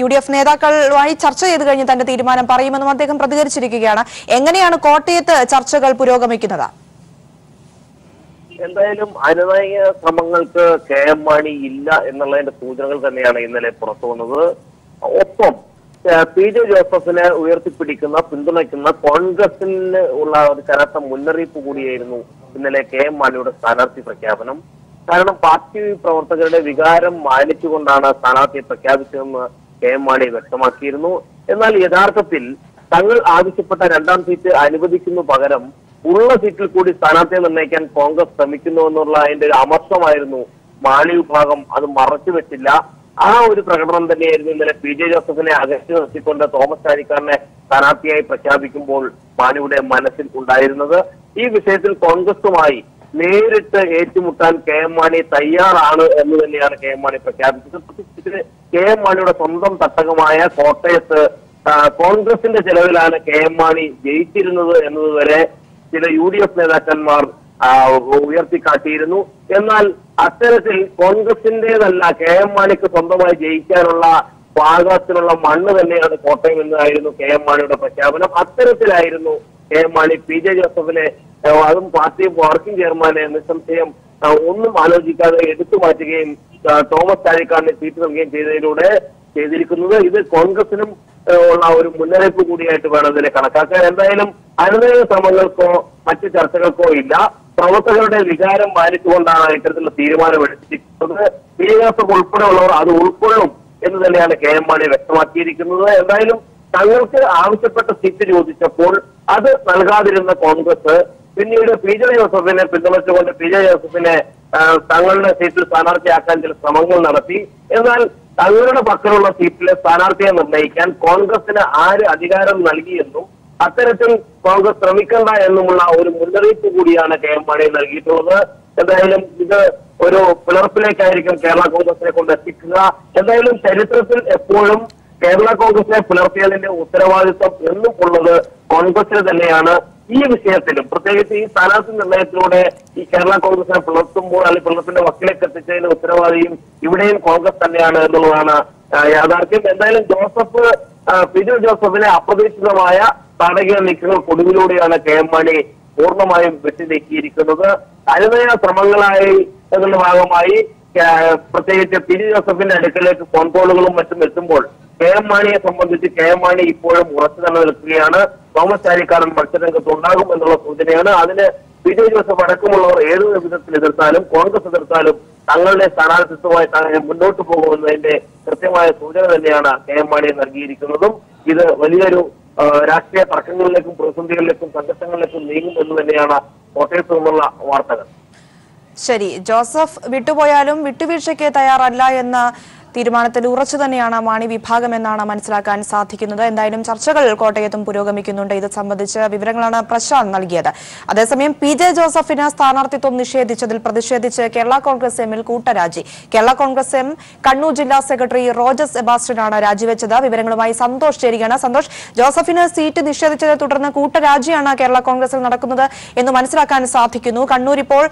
UDF നേതാക്കളുമായി ചർച്ച ചെയ്ത് കഴിഞ്ഞ് തന്റെ തീരുമാനം പറയുമെന്നും അദ്ദേഹം പ്രതികരിച്ചിരിക്കുകയാണ്. എങ്ങനെയാണ് കോട്ടയത്ത് ചർച്ചകൾ പുരോഗമിക്കുന്നത്? എന്തായാലും അനുനയ ശ്രമങ്ങൾക്ക് KM മാണി ഇല്ല എന്നുള്ളതിന്റെ സൂചനകൾ തന്നെയാണ് ഇന്നലെ പുറത്തു വന്നത്. ഒപ്പം PJ ജോസഫിനെ ഉയർത്തിപ്പിടിക്കുന്ന, പിന്തുണയ്ക്കുന്ന കോൺഗ്രസിന് ഉള്ള ഒരു കനത്ത മുന്നറിയിപ്പ് കൂടിയായിരുന്നു ഇന്നലെ KM മാണിയുടെ സ്ഥാനാർത്ഥി പ്രഖ്യാപനം. കാരണം പാർട്ടി പ്രവർത്തകരുടെ വികാരം മാനിച്ചുകൊണ്ടാണ് സ്ഥാനാർത്ഥിയെ പ്രഖ്യാപിച്ചതെന്ന് KM മാണി വ്യക്തമാക്കിയിരുന്നു. എന്നാൽ യഥാർത്ഥത്തിൽ തങ്ങൾ ആവശ്യപ്പെട്ട 2ാം സീറ്റ് അനുവദിക്കുന്നു പകരം ഉള്ള സീറ്റിൽ കൂടി സ്ഥാനാർത്ഥിയെ നിർണ്ണയിക്കാൻ കോൺഗ്രസ് ശ്രമിക്കുന്നു എന്നുള്ള അതിന്റെ ഒരു അമർഷമായിരുന്നു മാണി വിഭാഗം. അത് മറച്ചു വെച്ചില്ല. ആ ഒരു പ്രകടനം തന്നെയായിരുന്നു ഇന്നലെ PJ ജോസഫിനെ അകറ്റി നിർത്തിക്കൊണ്ട് തോമസ് ചാഴിക്കാരനെ സ്ഥാനാർത്ഥിയായി പ്രഖ്യാപിക്കുമ്പോൾ മാണിയുടെ മനസ്സിൽ ഉണ്ടായിരുന്നത്. ഈ വിഷയത്തിൽ കോൺഗ്രസുമായി നേരിട്ട് ഏറ്റുമുട്ടാൻ KM മാണി തയ്യാറാണ് എന്ന് തന്നെയാണ് KM മാണി പ്രഖ്യാപിച്ചത്. KM മാണിയുടെ സ്വന്തം തട്ടകമായ കോട്ടയത്ത് കോൺഗ്രസിന്റെ ചെലവിലാണ് KM മാണി ജയിച്ചിരുന്നത് എന്നതുവരെ ചില UDF നേതാക്കന്മാർ ഉയർത്തിക്കാട്ടിയിരുന്നു. എന്നാൽ അത്തരത്തിൽ കോൺഗ്രസിന്റേതല്ല KM മാണിക്ക് സ്വന്തമായി ജയിക്കാനുള്ള പാകത്തിനുള്ള മണ്ണ് തന്നെയാണ് കോട്ടയം എന്നായിരുന്നു KM മാണിയുടെ പ്രഖ്യാപനം. അത്തരത്തിലായിരുന്നു KM മാണി PJ ജോസഫിനെ, അതും പാർട്ടി വർക്കിംഗ് ചെയർമാനെ നിസ്സംശയം ഒന്നും ആലോചിക്കാതെ എടുത്തു മാറ്റുകയും തോമസ് ചാഴിക്കാരനെ സീറ്റ് നൽകുകയും ചെയ്തിരിക്കുന്നത്. ഇത് കോൺഗ്രസിനും ഉള്ള ഒരു മുന്നറിയിപ്പ് കൂടിയായിട്ട് വേണം ഇതിനെ കണക്കാക്കാൻ. എന്തായാലും അനുനയ ശ്രമങ്ങൾക്കോ മറ്റു ചർച്ചകൾക്കോ ഇല്ല. പ്രവർത്തകരുടെ വികാരം മാനിച്ചുകൊണ്ടാണ് ഇത്തരത്തിലുള്ള തീരുമാനമെടുത്തിരിക്കുന്നത്. PJ ജോസഫ് ഉൾപ്പെടെയുള്ളവർ അത് ഉൾക്കൊള്ളും എന്ന് തന്നെയാണ് KM മാണി വ്യക്തമാക്കിയിരിക്കുന്നത്. എന്തായാലും തങ്ങൾക്ക് ആവശ്യപ്പെട്ട സീറ്റ് ചോദിച്ചപ്പോൾ അത് നൽകാതിരുന്ന കോൺഗ്രസ് പിന്നീട് PJ ജോസഫിനെ പിന്തുണച്ചുകൊണ്ട് PJ ജോസഫിനെ തങ്ങളുടെ സീറ്റിൽ സ്ഥാനാർത്ഥിയാക്കാൻ ചില ശ്രമങ്ങൾ നടത്തി. എന്നാൽ തങ്ങളുടെ പക്കലുള്ള സീറ്റിലെ സ്ഥാനാർത്ഥിയെ നിർണ്ണയിക്കാൻ കോൺഗ്രസിന് ആര് അധികാരം നൽകിയെന്നും അത്തരത്തിൽ കോൺഗ്രസ് ശ്രമിക്കണ്ട എന്നുമുള്ള ഒരു മുന്നറിയിപ്പ് കൂടിയാണ് KM മാണി നൽകിയിട്ടുള്ളത്. എന്തായാലും ഇത് ഒരു പിളർപ്പിലേക്കായിരിക്കും കേരള കോൺഗ്രസിനെ കൊണ്ട് എത്തിക്കുക. എന്തായാലും ചരിത്രത്തിൽ എപ്പോഴും കേരള കോൺഗ്രസിനെ പുലർത്തിയതിന്റെ ഉത്തരവാദിത്വം എന്നും ഉള്ളത് കോൺഗ്രസിന് തന്നെയാണ്. ഈ വിഷയത്തിലും പ്രത്യേകിച്ച് ഈ സ്ഥാനാർത്ഥി നിർണയത്തിലൂടെ ഈ കേരള കോൺഗ്രസിനെ പിളർത്തുമ്പോൾ അല്ലെങ്കിൽ പിളർപ്പിന്റെ വക്കിലേക്ക് എത്തിച്ചതിന്റെ ഉത്തരവാദിയും ഇവിടെയും കോൺഗ്രസ് തന്നെയാണ് എന്നുള്ളതാണ് യാഥാർത്ഥ്യം. എന്തായാലും PJ ജോസഫിനെ അപ്രതീക്ഷിതമായ നാടകീയ നീക്കങ്ങൾക്കൊടുവിലൂടെയാണ് KM മാണി പൂർണ്ണമായും വെട്ടിനീക്കിയിരിക്കുന്നത്. അനുനയ ശ്രമങ്ങളായി അതിന്റെ ഭാഗമായി പ്രത്യേകിച്ച് PJ ജോസഫിന്റെ അടുക്കലേക്ക് ഫോൺ കോളുകളും മറ്റും എത്തുമ്പോൾ KM മാണിയെ സംബന്ധിച്ച് KM മാണി ഇപ്പോഴും ഉറച്ചു തന്നെ നിൽക്കുകയാണ്. തോമസ് ചാഴിക്കാരൻ മത്സരരംഗത്ത് ഉണ്ടാകും എന്നുള്ള സൂചനയാണ്. അതിന് PJ ജോസഫ് അടക്കമുള്ളവർ ഏത് വിധത്തിൽ എതിർത്താലും കോൺഗ്രസ് എതിർത്താലും തങ്ങളുടെ സ്ഥാനാർത്ഥിത്വമായി മുന്നോട്ട് പോകുമെന്നതിന്റെ കൃത്യമായ സൂചന തന്നെയാണ് KM മാണി നൽകിയിരിക്കുന്നതും. ഇത് വലിയൊരു രാഷ്ട്രീയ തർക്കങ്ങളിലേക്കും പ്രതിസന്ധികളിലേക്കും സംഘർഷങ്ങളിലേക്കും നീങ്ങും എന്ന് തന്നെയാണ് കോട്ടയത്ത് നിന്നുള്ള വാർത്തകൾ. ശരി, ജോസഫ് വിട്ടുപോയാലും വിട്ടുവീഴ്ചയ്ക്ക് തയ്യാറല്ല എന്ന തീരുമാനത്തിൽ ഉറച്ചു തന്നെയാണ് മാണി വിഭാഗം എന്നാണ് മനസ്സിലാക്കാൻ സാധിക്കുന്നത്. എന്തായാലും ചർച്ചകൾ കോട്ടയത്തും പുരോഗമിക്കുന്നുണ്ട്. ഇത് സംബന്ധിച്ച് വിവരങ്ങളാണ് പ്രശാന്ത് നൽകിയത്. അതേസമയം PJ ജോസഫിന് സ്ഥാനാർത്ഥിത്വം നിഷേധിച്ചതിൽ പ്രതിഷേധിച്ച് കേരള കോൺഗ്രസ് എമ്മിൽ കൂട്ടരാജി. കേരള കോൺഗ്രസ് എം കണ്ണൂർ ജില്ലാ സെക്രട്ടറി റോജസ് സെബാസ്റ്റ്യനാണ് രാജിവെച്ചത്. വിവരങ്ങളുമായി സന്തോഷ് ചേരുകയാണ്. സന്തോഷ്, ജോസഫിന് സീറ്റ് നിഷേധിച്ചതിനെ തുടർന്ന് കൂട്ടരാജിയാണ് കേരള കോൺഗ്രസിൽ നടക്കുന്നത് എന്ന് മനസ്സിലാക്കാൻ സാധിക്കുന്നു. കണ്ണൂർ ഇപ്പോൾ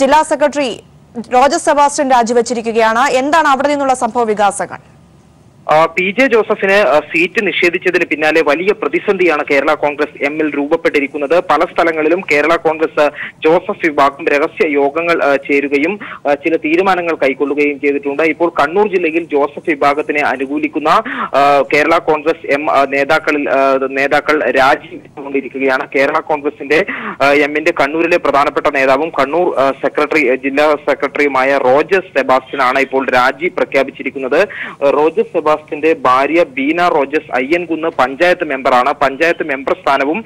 ജില്ലാ സെക്രട്ടറി റോജസ് സെബാസ്റ്റ്യൻ രാജിവെച്ചിരിക്കുകയാണ്. എന്താണ് അവിടെ നിന്നുള്ള സംഭവ വികാസങ്ങൾ? PJ ജോസഫിന് സീറ്റ് നിഷേധിച്ചതിന് പിന്നാലെ വലിയ പ്രതിസന്ധിയാണ് കേരള കോൺഗ്രസ് എമ്മിൽ രൂപപ്പെട്ടിരിക്കുന്നത്. പല സ്ഥലങ്ങളിലും കേരള കോൺഗ്രസ് ജോസഫ് വിഭാഗം രഹസ്യ യോഗങ്ങൾ ചേരുകയും ചില തീരുമാനങ്ങൾ കൈക്കൊള്ളുകയും ചെയ്തിട്ടുണ്ട്. ഇപ്പോൾ കണ്ണൂർ ജില്ലയിൽ ജോസഫ് വിഭാഗത്തിനെ അനുകൂലിക്കുന്ന കേരള കോൺഗ്രസ് എം നേതാക്കൾ രാജിവെച്ചുകൊണ്ടിരിക്കുകയാണ്. കേരള കോൺഗ്രസിന്റെ എമ്മിന്റെ കണ്ണൂരിലെ പ്രധാനപ്പെട്ട നേതാവും കണ്ണൂർ ജില്ലാ സെക്രട്ടറിയുമായ റോജസ് സെബാസ്റ്റ്യനാണ് ഇപ്പോൾ രാജി പ്രഖ്യാപിച്ചിരിക്കുന്നത്. റോജസ് സെബാസ്റ്റ്യന്റെ ഭാര്യ ബീന റോജസ് അയ്യൻകുന്ന് പഞ്ചായത്ത് മെമ്പറാണ്. പഞ്ചായത്ത് മെമ്പർ സ്ഥാനവും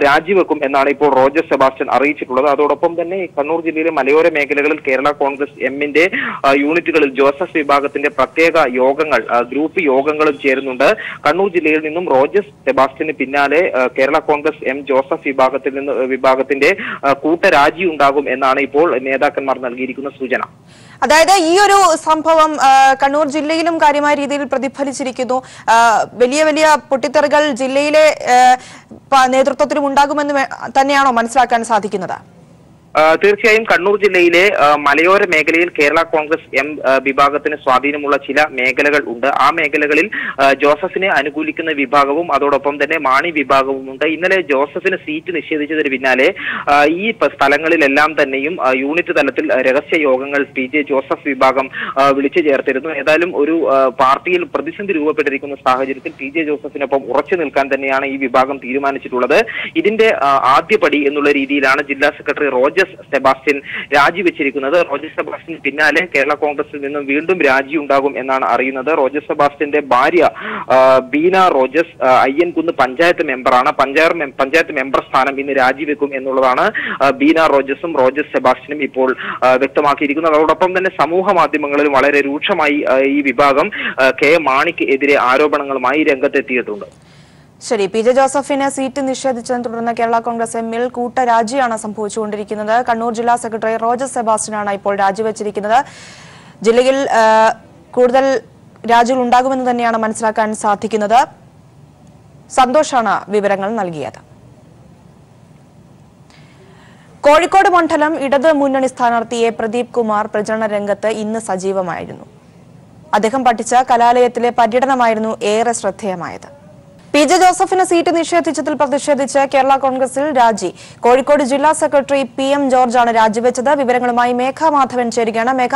രാജിവെക്കും എന്നാണ് ഇപ്പോൾ റോജസ് സെബാസ്റ്റ്യൻ അറിയിച്ചിട്ടുള്ളത്. അതോടൊപ്പം തന്നെ കണ്ണൂർ ജില്ലയിലെ മലയോര മേഖലകളിൽ കേരള കോൺഗ്രസ് എമ്മിന്റെ യൂണിറ്റുകളിൽ ജോസഫ് വിഭാഗത്തിന്റെ പ്രത്യേക യോഗങ്ങൾ ഗ്രൂപ്പ് യോഗങ്ങളും ചേരുന്നുണ്ട്. കണ്ണൂർ ജില്ലയിൽ നിന്നും റോജസ് സെബാസ്റ്റ്യന് പിന്നാലെ കേരള കോൺഗ്രസ് എം ജോസഫ് വിഭാഗത്തിന്റെ കൂട്ടരാജി ഉണ്ടാകും എന്നാണ് ഇപ്പോൾ നേതാക്കന്മാർ നൽകിയിരിക്കുന്ന സൂചന. അതായത് ഈ ഒരു സംഭവം കണ്ണൂർ ജില്ലയിലും കാര്യമായ രീതിയിൽ പ്രതിഫലിച്ചിരിക്കുന്നു. വലിയ വലിയ പൊട്ടിത്തെറികൾ ജില്ലയിലെ നേതൃത്വത്തിലും ഉണ്ടാകുമെന്ന് തന്നെയാണോ മനസ്സിലാക്കാൻ സാധിക്കുന്നത്? തീർച്ചയായും കണ്ണൂർ ജില്ലയിലെ മലയോര മേഖലയിൽ കേരള കോൺഗ്രസ് എം വിഭാഗത്തിന് സ്വാധീനമുള്ള ചില മേഖലകൾ ഉണ്ട്. ആ മേഖലകളിൽ ജോസഫിനെ അനുകൂലിക്കുന്ന വിഭാഗവും അതോടൊപ്പം തന്നെ മാണി വിഭാഗവും ഉണ്ട്. ഇന്നലെ ജോസഫിന് സീറ്റ് നിഷേധിച്ചതിന് പിന്നാലെ ഈ സ്ഥലങ്ങളിലെല്ലാം തന്നെയും യൂണിറ്റ് തലത്തിൽ രഹസ്യ യോഗങ്ങൾ PJ ജോസഫ് വിഭാഗം വിളിച്ചു ചേർത്തിരുന്നു. ഏതായാലും ഒരു പാർട്ടിയിൽ പ്രതിസന്ധി രൂപപ്പെട്ടിരിക്കുന്ന സാഹചര്യത്തിൽ PJ ജോസഫിനൊപ്പം ഉറച്ചു നിൽക്കാൻ തന്നെയാണ് ഈ വിഭാഗം തീരുമാനിച്ചിട്ടുള്ളത്. ഇതിന്റെ ആദ്യപടി എന്നുള്ള രീതിയിലാണ് ജില്ലാ സെക്രട്ടറി റോജസ് സെബാസ്റ്റ്യൻ രാജിവെച്ചിരിക്കുന്നത്. റോജസ് സെബാസ്റ്റ്യൻ പിന്നാലെ കേരള കോൺഗ്രസിൽ നിന്നും വീണ്ടും രാജി ഉണ്ടാകും എന്നാണ് അറിയുന്നത്. റോജസ് സെബാസ്റ്റ്യന്റെ ഭാര്യ ബീന റോജസ് അയ്യൻകുന്ന് പഞ്ചായത്ത് മെമ്പറാണ്. പഞ്ചായത്ത് മെമ്പർ സ്ഥാനം ഇന്ന് രാജിവെക്കും എന്നുള്ളതാണ് ബീന റോജസും റോജസ് സെബാസ്റ്റ്യനും ഇപ്പോൾ വ്യക്തമാക്കിയിരിക്കുന്നത്. അതോടൊപ്പം തന്നെ സമൂഹ മാധ്യമങ്ങളിൽ വളരെ രൂക്ഷമായി ഈ വിഭാഗം KM മാണിക്ക് എതിരെ ആരോപണങ്ങളുമായി രംഗത്തെത്തിയിട്ടുണ്ട്. ശരി, PJ ജോസഫിന് സീറ്റ് നിഷേധിച്ചതിനെ തുടർന്ന് കേരള കോൺഗ്രസ് എമ്മിൽ കൂട്ടരാജിയാണ് സംഭവിച്ചുകൊണ്ടിരിക്കുന്നത്. കണ്ണൂർ ജില്ലാ സെക്രട്ടറി റോജസ് സെബാസ്റ്റ്യനാണ് ഇപ്പോൾ രാജിവെച്ചിരിക്കുന്നത്. ജില്ലയിൽ കൂടുതൽ രാജികൾ ഉണ്ടാകുമെന്ന് തന്നെയാണ് മനസ്സിലാക്കാൻ സാധിക്കുന്നത്. സന്തോഷാണ് വിവരങ്ങൾ നൽകിയത്. കോഴിക്കോട് മണ്ഡലം ഇടത് മുന്നണി സ്ഥാനാർത്ഥി പ്രദീപ് കുമാർ പ്രചരണ രംഗത്ത് ഇന്ന് സജീവമായിരുന്നു. അദ്ദേഹം പഠിച്ച കലാലയത്തിലെ പര്യടനമായിരുന്നു ഏറെ ശ്രദ്ധേയമായത്. PJ ജോസഫിന് സീറ്റ് നിഷേധിച്ചതിൽ പ്രതിഷേധിച്ച് കേരള കോൺഗ്രസിൽ രാജി. കോഴിക്കോട് ജില്ലാ സെക്രട്ടറി PM ജോർജാണ് രാജിവെച്ചത്. വിവരങ്ങളുമായി മേഘ മാധവൻ ചേരുകയാണ്. മേഘ,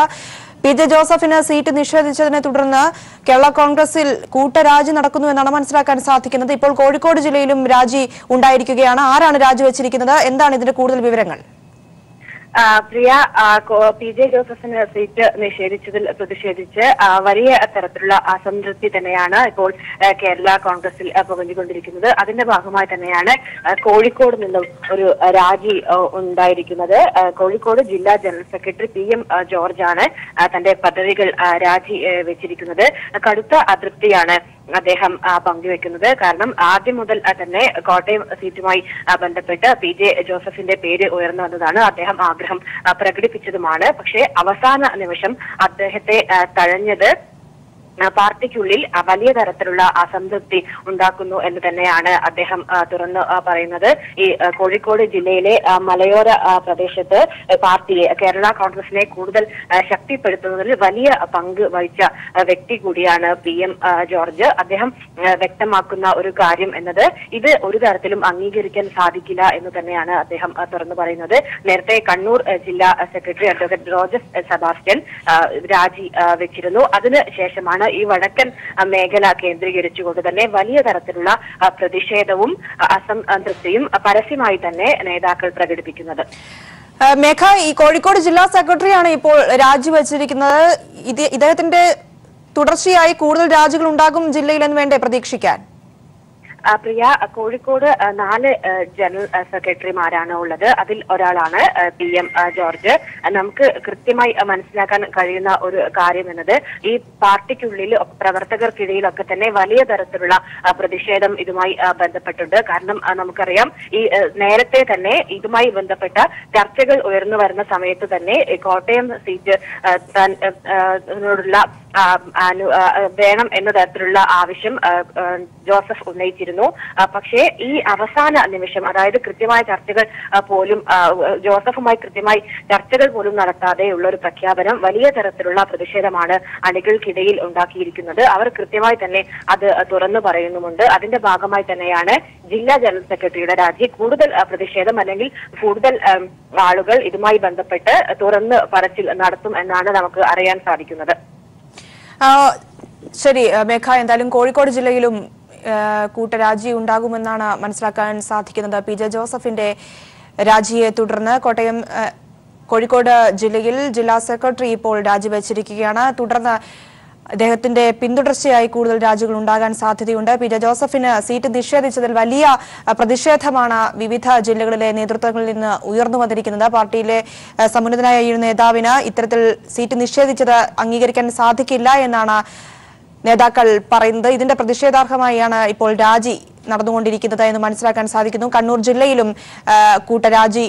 PJ ജോസഫിന് സീറ്റ് നിഷേധിച്ചതിനെ തുടർന്ന് കേരള കോൺഗ്രസിൽ കൂട്ടരാജി നടക്കുന്നു എന്നാണ് മനസ്സിലാക്കാൻ സാധിക്കുന്നത്. ഇപ്പോൾ കോഴിക്കോട് ജില്ലയിലും രാജി ഉണ്ടായിരിക്കുകയാണ്. ആരാണ് രാജിവെച്ചിരിക്കുന്നത്? എന്താണ് ഇതിന്റെ കൂടുതൽ വിവരങ്ങൾ? പ്രിയ, PJ ജോസഫിന് സീറ്റ് നിഷേധിച്ചതിൽ പ്രതിഷേധിച്ച് വലിയ തരത്തിലുള്ള അസംതൃപ്തി തന്നെയാണ് ഇപ്പോൾ കേരള കോൺഗ്രസിൽ പുകഞ്ഞുകൊണ്ടിരിക്കുന്നത്. അതിന്റെ ഭാഗമായി തന്നെയാണ് കോഴിക്കോട് നിന്നും ഒരു രാജി ഉണ്ടായിരിക്കുന്നത്. കോഴിക്കോട് ജില്ലാ ജനറൽ സെക്രട്ടറി PM ജോർജാണ് തന്റെ പദവികൾ രാജി വെച്ചിരിക്കുന്നത്. കടുത്ത അതൃപ്തിയാണ് അദ്ദേഹം പങ്കുവെക്കുന്നത്. കാരണം ആദ്യം മുതൽ തന്നെ കോട്ടയം സീറ്റുമായി ബന്ധപ്പെട്ട് PJ ജോസഫിന്റെ പേര് ഉയർന്നു വന്നതാണ്. അദ്ദേഹം ആഗ്രഹം പ്രകടിപ്പിച്ചതുമാണ്. പക്ഷേ അവസാന നിമിഷം അദ്ദേഹത്തെ തഴഞ്ഞത് പാർട്ടിക്കുള്ളിൽ വലിയ തരത്തിലുള്ള അസംതൃപ്തി ഉണ്ടാക്കുന്നു എന്ന് തന്നെയാണ് അദ്ദേഹം തുറന്നു പറയുന്നത്. ഈ കോഴിക്കോട് ജില്ലയിലെ മലയോര പ്രദേശത്ത് പാർട്ടിയെ കേരള കോൺഗ്രസിനെ കൂടുതൽ ശക്തിപ്പെടുത്തുന്നതിൽ വലിയ പങ്ക് വഹിച്ച വ്യക്തി കൂടിയാണ് PM ജോർജ്. അദ്ദേഹം വ്യക്തമാക്കുന്ന ഒരു കാര്യം എന്നത് ഇത് ഒരു തരത്തിലും അംഗീകരിക്കാൻ സാധിക്കില്ല എന്ന് തന്നെയാണ് അദ്ദേഹം തുറന്നു പറയുന്നത്. നേരത്തെ കണ്ണൂർ ജില്ലാ സെക്രട്ടറി അഡ്വക്കേറ്റ് റോജസ് സെബാസ്റ്റ്യൻ രാജി വെച്ചിരുന്നു. അതിന് ശേഷമാണ് ഈ വടക്കൻ മേഖല കേന്ദ്രീകരിച്ചുകൊണ്ട് തന്നെ വലിയ തരത്തിലുള്ള പ്രതിഷേധവും അസംതൃപ്തിയും പരസ്യമായി തന്നെ നേതാക്കൾ പ്രകടിപ്പിക്കുന്നത്. മേഘ, ഈ കോഴിക്കോട് ജില്ലാ സെക്രട്ടറിയാണ് ഇപ്പോൾ രാജിവെച്ചിരിക്കുന്നത്. ഇദ്ദേഹത്തിന്റെ തുടർച്ചയായി കൂടുതൽ രാജികൾ ഉണ്ടാകും ജില്ലയിലെന്ന് വേണ്ടേ പ്രതീക്ഷിക്കാൻ? പ്രിയ, കോഴിക്കോട് 4 ജനറൽ സെക്രട്ടറിമാരാണ് ഉള്ളത്. അതിൽ ഒരാളാണ് PM ജോർജ്. നമുക്ക് കൃത്യമായി മനസ്സിലാക്കാൻ കഴിയുന്ന ഒരു കാര്യം എന്നത് ഈ പാർട്ടിക്കുള്ളിൽ പ്രവർത്തകർക്കിടയിലൊക്കെ തന്നെ വലിയ തരത്തിലുള്ള പ്രതിഷേധം ഇതുമായി ബന്ധപ്പെട്ടുണ്ട്. കാരണം നമുക്കറിയാം, ഈ നേരത്തെ തന്നെ ഇതുമായി ബന്ധപ്പെട്ട ചർച്ചകൾ ഉയർന്നു വരുന്ന സമയത്ത് തന്നെ കോട്ടയം സീറ്റ് വേണം എന്ന തരത്തിലുള്ള ആവശ്യം ജോസഫ് ഉന്നയിച്ചിരുന്നു. പക്ഷേ ഈ അവസാന നിമിഷം, അതായത് കൃത്യമായ ചർച്ചകൾ പോലും ജോസഫുമായി കൃത്യമായി ചർച്ചകൾ പോലും നടത്താതെയുള്ള ഒരു പ്രഖ്യാപനം വലിയ തരത്തിലുള്ള പ്രതിഷേധമാണ് അണികൾക്കിടയിൽ ഉണ്ടാക്കിയിരിക്കുന്നത്. അവർ കൃത്യമായി തന്നെ അത് തുറന്നു പറയുന്നുമുണ്ട്. അതിന്റെ ഭാഗമായി തന്നെയാണ് ജില്ലാ ജനറൽ സെക്രട്ടറിയുടെ രാജി. കൂടുതൽ പ്രതിഷേധം അല്ലെങ്കിൽ കൂടുതൽ ആളുകൾ ഇതുമായി ബന്ധപ്പെട്ട് തുറന്ന് പറച്ചിൽ നടത്തും എന്നാണ് നമുക്ക് അറിയാൻ സാധിക്കുന്നത്. ശരി മേഘ, എന്തായാലും കോഴിക്കോട് ജില്ലയിലും കൂട്ടരാജി ഉണ്ടാകുമെന്നാണ് മനസ്സിലാക്കാൻ സാധിക്കുന്നത്. PJ ജോസഫിന്റെ രാജിയെ തുടർന്ന് കോഴിക്കോട് ജില്ലയിൽ ജില്ലാ സെക്രട്ടറി ഇപ്പോൾ രാജിവെച്ചിരിക്കുകയാണ്. തുടർന്ന് അദ്ദേഹത്തിന്റെ പിന്തുടർച്ചയായി കൂടുതൽ രാജികൾ ഉണ്ടാകാൻ സാധ്യതയുണ്ട്. PJ ജോസഫിന് സീറ്റ് നിഷേധിച്ചതിൽ വലിയ പ്രതിഷേധമാണ് വിവിധ ജില്ലകളിലെ നേതൃത്വങ്ങളിൽ നിന്ന് ഉയർന്നു വന്നിരിക്കുന്നത്. പാർട്ടിയിലെ സമുന്നതനായ ഈ നേതാവിന് ഇത്തരത്തിൽ സീറ്റ് നിഷേധിച്ചത് അംഗീകരിക്കാൻ സാധിക്കില്ല എന്നാണ് നേതാക്കൾ പറയുന്നത്. ഇതിന്റെ പ്രതിഷേധാർഹമായാണ് ഇപ്പോൾ രാജി നടന്നുകൊണ്ടിരിക്കുന്നത് എന്ന് മനസ്സിലാക്കാൻ സാധിക്കുന്നു. കണ്ണൂർ ജില്ലയിലും കൂട്ടരാജി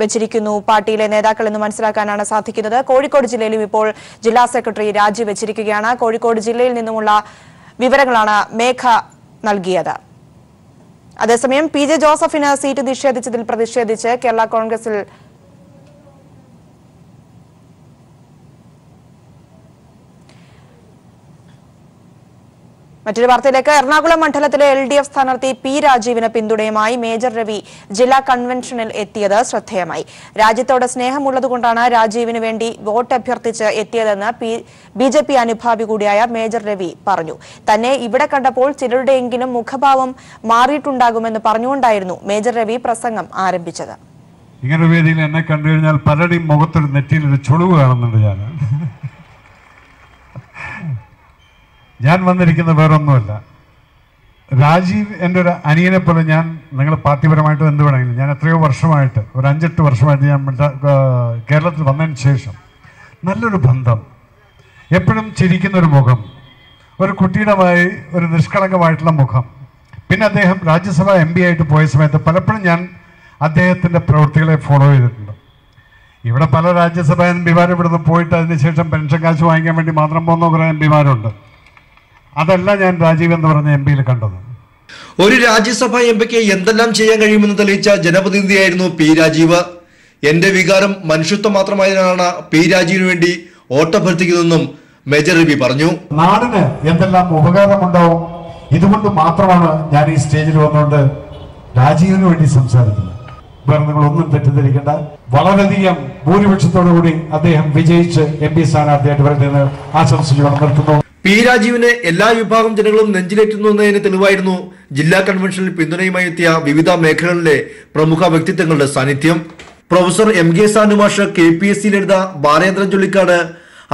വെച്ചിരിക്കുന്നു പാർട്ടിയിലെ നേതാക്കൾ എന്ന് മനസ്സിലാക്കാനാണ് സാധിക്കുന്നത്. കോഴിക്കോട് ജില്ലയിലും ഇപ്പോൾ ജില്ലാ സെക്രട്ടറി രാജിവെച്ചിരിക്കുകയാണ്. കോഴിക്കോട് ജില്ലയിൽ നിന്നുമുള്ള വിവരങ്ങളാണ് മേഘ നൽകിയത്. അതേസമയം PJ ജോസഫിന് സീറ്റ് നിഷേധിച്ചതിൽ പ്രതിഷേധിച്ച് കേരള കോൺഗ്രസിൽ മറ്റൊരു വാർത്തയിലേക്ക്. എറണാകുളം മണ്ഡലത്തിലെ LDF സ്ഥാനാർത്ഥി P രാജീവിന് പിന്തുണയുമായി മേജർ രവി ജില്ലാ കൺവെൻഷനിൽ എത്തിയത് ശ്രദ്ധേയമായി. രാജ്യത്തോട് സ്നേഹമുള്ളതുകൊണ്ടാണ് രാജീവിന് വേണ്ടി വോട്ട് അഭ്യർത്ഥിച്ച് എത്തിയതെന്ന് BJP അനുഭാവി കൂടിയായ മേജർ രവി പറഞ്ഞു. തന്നെ ഇവിടെ കണ്ടപ്പോൾ ചിലരുടെയെങ്കിലും മുഖഭാവം മാറിയിട്ടുണ്ടാകുമെന്ന് പറഞ്ഞുകൊണ്ടായിരുന്നു മേജർ രവി പ്രസംഗം ആരംഭിച്ചത്. ഇങ്ങനെ വേദിയിൽ എന്നെ കണ്ടു കഴിഞ്ഞാൽ പലരുടെയും മുഖത്തൊരു നെറ്റിയിൽ ഒരു ചുളിവ് കാണുന്നുണ്ട്. ഞാൻ വന്നിരിക്കുന്ന വേറൊന്നുമല്ല. രാജീവ് എൻ്റെ ഒരു അനിയനെ പോലെ ഞാൻ, നിങ്ങൾ പാർട്ടിപരമായിട്ടും എന്ത് വേണമെങ്കിലും, ഞാൻ എത്രയോ വർഷമായിട്ട്, ഒരു 5-8 വർഷമായിട്ട് ഞാൻ കേരളത്തിൽ വന്നതിന് ശേഷം നല്ലൊരു ബന്ധം, എപ്പോഴും ചിരിക്കുന്നൊരു മുഖം, ഒരു കുട്ടിയുടേതായി ഒരു നിഷ്കളങ്കമായിട്ടുള്ള മുഖം. പിന്നെ അദ്ദേഹം രാജ്യസഭ MP ആയിട്ട് പോയ സമയത്ത് പലപ്പോഴും ഞാൻ അദ്ദേഹത്തിൻ്റെ പ്രവൃത്തികളെ ഫോളോ ചെയ്തിട്ടുണ്ട്. ഇവിടെ പല രാജ്യസഭ MP ഇവിടുന്ന് പോയിട്ട് അതിനുശേഷം പെൻഷൻ കാശ് വാങ്ങിക്കാൻ വേണ്ടി മാത്രം പോകുന്ന കുറേ MP അതല്ല ഞാൻ രാജീവ് എന്ന് പറഞ്ഞ MP കണ്ടത്. ഒരു രാജ്യസഭ MP എന്തെല്ലാം ചെയ്യാൻ കഴിയുമെന്ന് തെളിയിച്ച ജനപ്രതിനിധിയായിരുന്നു P രാജീവ്. എന്റെ വികാരം മനുഷ്യത്വം മാത്രമായതിനാണ് P രാജീവിന് വേണ്ടി വോട്ടഭ്യർത്ഥിക്കുന്നതെന്നും മേജർ രവി പറഞ്ഞു. നാടിന് എന്തെല്ലാം ഉപകാരമുണ്ടാവും, ഇതുകൊണ്ട് മാത്രമാണ് ഞാൻ ഈ സ്റ്റേജിൽ വന്നുകൊണ്ട് രാജീവിന് വേണ്ടി സംസാരിക്കുന്നത്. വേറെ നിങ്ങളൊന്നും തെറ്റിദ്ധരിക്കേണ്ട. വളരെയധികം ഭൂരിപക്ഷത്തോടുകൂടി അദ്ദേഹം വിജയിച്ച് MP സ്ഥാനാർത്ഥിയായിട്ട് വരുന്നതെന്ന് ആശംസിച്ചുകൊണ്ട് നിർത്തുന്നു. P രാജീവിനെ എല്ലാ വിഭാഗം ജനങ്ങളും നെഞ്ചിലേറ്റുന്നതിന് തെളിവായിരുന്നു ജില്ലാ കൺവെൻഷനിൽ പിന്തുണയുമായി എത്തിയ വിവിധ മേഖലകളിലെ പ്രമുഖ വ്യക്തിത്വങ്ങളുടെ സാന്നിധ്യം. പ്രൊഫസർ MK സാനുമാഷ്, KPSC ലളിത, ബാലേന്ദ്രൻ ചുള്ളിക്കാട്,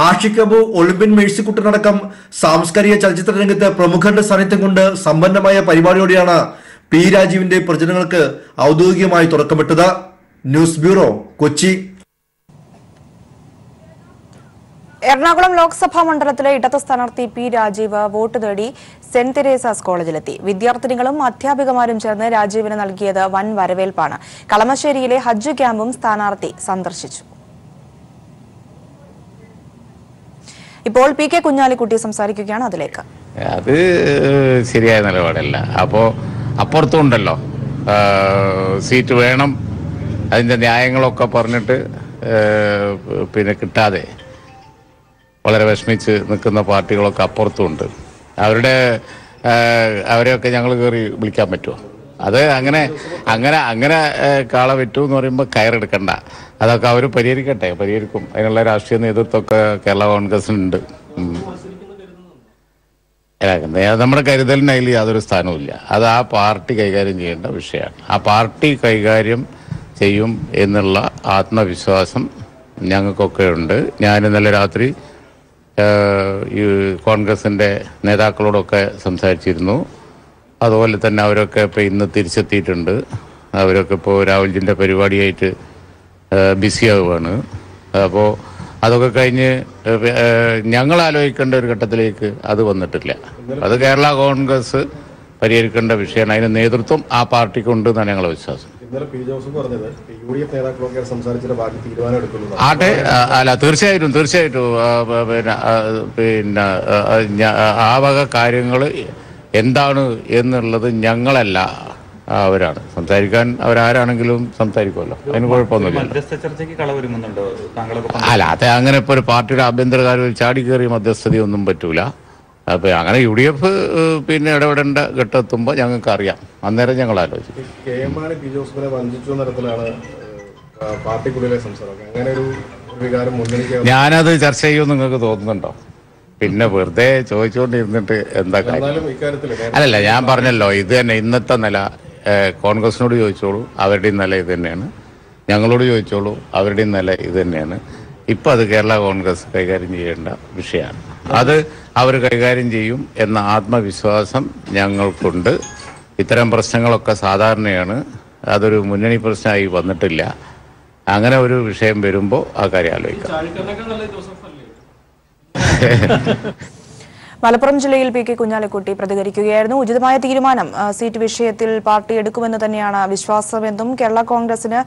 ആഷിഖ് അബു, ഒളിമ്പ്യൻ മേഴ്സിക്കുട്ടനടക്കം സാംസ്കാരിക ചലച്ചിത്ര രംഗത്ത് പ്രമുഖരുടെ സാന്നിധ്യം കൊണ്ട് സമ്പന്നമായ പരിപാടിയോടെയാണ് P രാജീവിന്റെ പ്രചരണങ്ങൾക്ക് ഔദ്യോഗികമായി തുടക്കമിട്ടത്. News bureau, Kochi. എറണാകുളം ലോക്സഭാ മണ്ഡലത്തിലെ ഇടത് സ്ഥാനാർത്ഥി P രാജീവ് വോട്ട് തേടി സെന്റ് തെരേസാസ് കോളേജിലെത്തി. വിദ്യാർത്ഥിനികളും അധ്യാപികമാരും ചേർന്ന് രാജീവിന് നൽകിയത് വൻ വരവേൽപ്പാണ്. കളമശ്ശേരിയിലെ ഹജ്ജ് ക്യാമ്പും സ്ഥാനാർത്ഥി സന്ദർശിച്ചു. ഇപ്പോൾ PK കുഞ്ഞാലിക്കുട്ടി സംസാരിക്കുകയാണ്. അതിലേക്ക്. അത് ശരിയായ നിലപാടല്ല. അപ്പുറത്തും ഉണ്ടല്ലോ സീറ്റ് വേണം, അതിന്റെ ന്യായങ്ങളൊക്കെ പറഞ്ഞിട്ട് പിന്നെ കിട്ടാതെ വളരെ വിഷമിച്ച് നിൽക്കുന്ന പാർട്ടികളൊക്കെ അപ്പുറത്തുമുണ്ട്. അവരെയൊക്കെ ഞങ്ങൾ കയറി വിളിക്കാൻ പറ്റുമോ? അത് അങ്ങനെ കാള പറ്റൂ എന്ന് പറയുമ്പോൾ കയറെടുക്കണ്ട. അതൊക്കെ അവർ പരിഹരിക്കും. അതിനുള്ള രാഷ്ട്രീയ നേതൃത്വമൊക്കെ കേരള കോൺഗ്രസിനുണ്ട്. നമ്മുടെ കരുതലിന് അതിൽ യാതൊരു സ്ഥാനവുമില്ല. അത് ആ പാർട്ടി കൈകാര്യം ചെയ്യേണ്ട വിഷയമാണ്. ആ പാർട്ടി കൈകാര്യം ചെയ്യും എന്നുള്ള ആത്മവിശ്വാസം ഞങ്ങൾക്കൊക്കെ ഉണ്ട്. ഞാൻ ഇന്നലെ രാത്രി ഈ കോൺഗ്രസിൻ്റെ നേതാക്കളോടൊക്കെ സംസാരിച്ചിരുന്നു. അതുപോലെ തന്നെ അവരൊക്കെ ഇപ്പോൾ ഇന്ന് തിരിച്ചെത്തിയിട്ടുണ്ട്. അവരൊക്കെ ഇപ്പോൾ രാഹുൽജിൻ്റെ പരിപാടിയായിട്ട് ബിസിയാവുകയാണ്. അപ്പോൾ അതൊക്കെ കഴിഞ്ഞ് ഞങ്ങൾ ആലോചിക്കേണ്ട ഒരു ഘട്ടത്തിലേക്ക് അത് വന്നിട്ടില്ല. അത് കേരള കോൺഗ്രസ് പരിഹരിക്കേണ്ട വിഷയമാണ്. അതിന് നേതൃത്വം ആ പാർട്ടിക്കുണ്ട് എന്നാണ് ഞങ്ങളുടെ വിശ്വാസം. ആട്ടെ, അല്ല തീർച്ചയായിട്ടും പിന്നെ ആ വക കാര്യങ്ങൾ എന്താണ് എന്നുള്ളത് ഞങ്ങളല്ല, അവരാണ് സംസാരിക്കാൻ. അവരാരാണെങ്കിലും സംസാരിക്കുമല്ലോ, അതിന് കുഴപ്പമൊന്നുമില്ല. അല്ല, അത് അങ്ങനെ ഇപ്പോൾ ഒരു പാർട്ടിയുടെ ആഭ്യന്തര കാര്യം ചാടി കയറി മധ്യസ്ഥതയൊന്നും പറ്റൂല. അപ്പോൾ അങ്ങനെ UDF പിന്നെ ഇടപെടേണ്ട ഘട്ടമെത്തുമ്പോൾ ഞങ്ങൾക്ക് അറിയാം, അന്നേരം ഞങ്ങൾ ആലോചിക്കും. ഞാനത് ചർച്ച ചെയ്യുമെന്ന് നിങ്ങൾക്ക് തോന്നുന്നുണ്ടോ? പിന്നെ വെറുതെ ചോദിച്ചുകൊണ്ടിരുന്നിട്ട് എന്താ കാര്യം? അല്ലല്ല, ഞാൻ പറഞ്ഞല്ലോ, ഇത് തന്നെ ഇന്നത്തെ നില. കോൺഗ്രസിനോട് ചോദിച്ചോളൂ, അവരുടെയും നില ഇത് തന്നെയാണ്. ഞങ്ങളോട് ചോദിച്ചോളൂ, അവരുടെയും നില ഇത് തന്നെയാണ്. ഇപ്പം അത് കേരള കോൺഗ്രസ് കൈകാര്യം ചെയ്യേണ്ട വിഷയമാണ്. അത് അവർ കൈകാര്യം ചെയ്യും എന്ന ആത്മവിശ്വാസം ഞങ്ങൾക്കുണ്ട്. ഇത്തരം പ്രശ്നങ്ങളൊക്കെ സാധാരണയാണ്. അതൊരു മുന്നണി പ്രശ്നമായി വന്നിട്ടില്ല. അങ്ങനെ ഒരു വിഷയം വരുമ്പോൾ ആ കാര്യം ആലോചിക്കാം. മലപ്പുറം ജില്ലയിൽ PK കുഞ്ഞാലിക്കുട്ടി പ്രതികരിക്കുകയായിരുന്നു. ഉചിതമായ തീരുമാനം സീറ്റ് വിഷയത്തിൽ പാർട്ടി എടുക്കുമെന്ന് തന്നെയാണ് വിശ്വാസമെന്നും കേരള കോൺഗ്രസിന്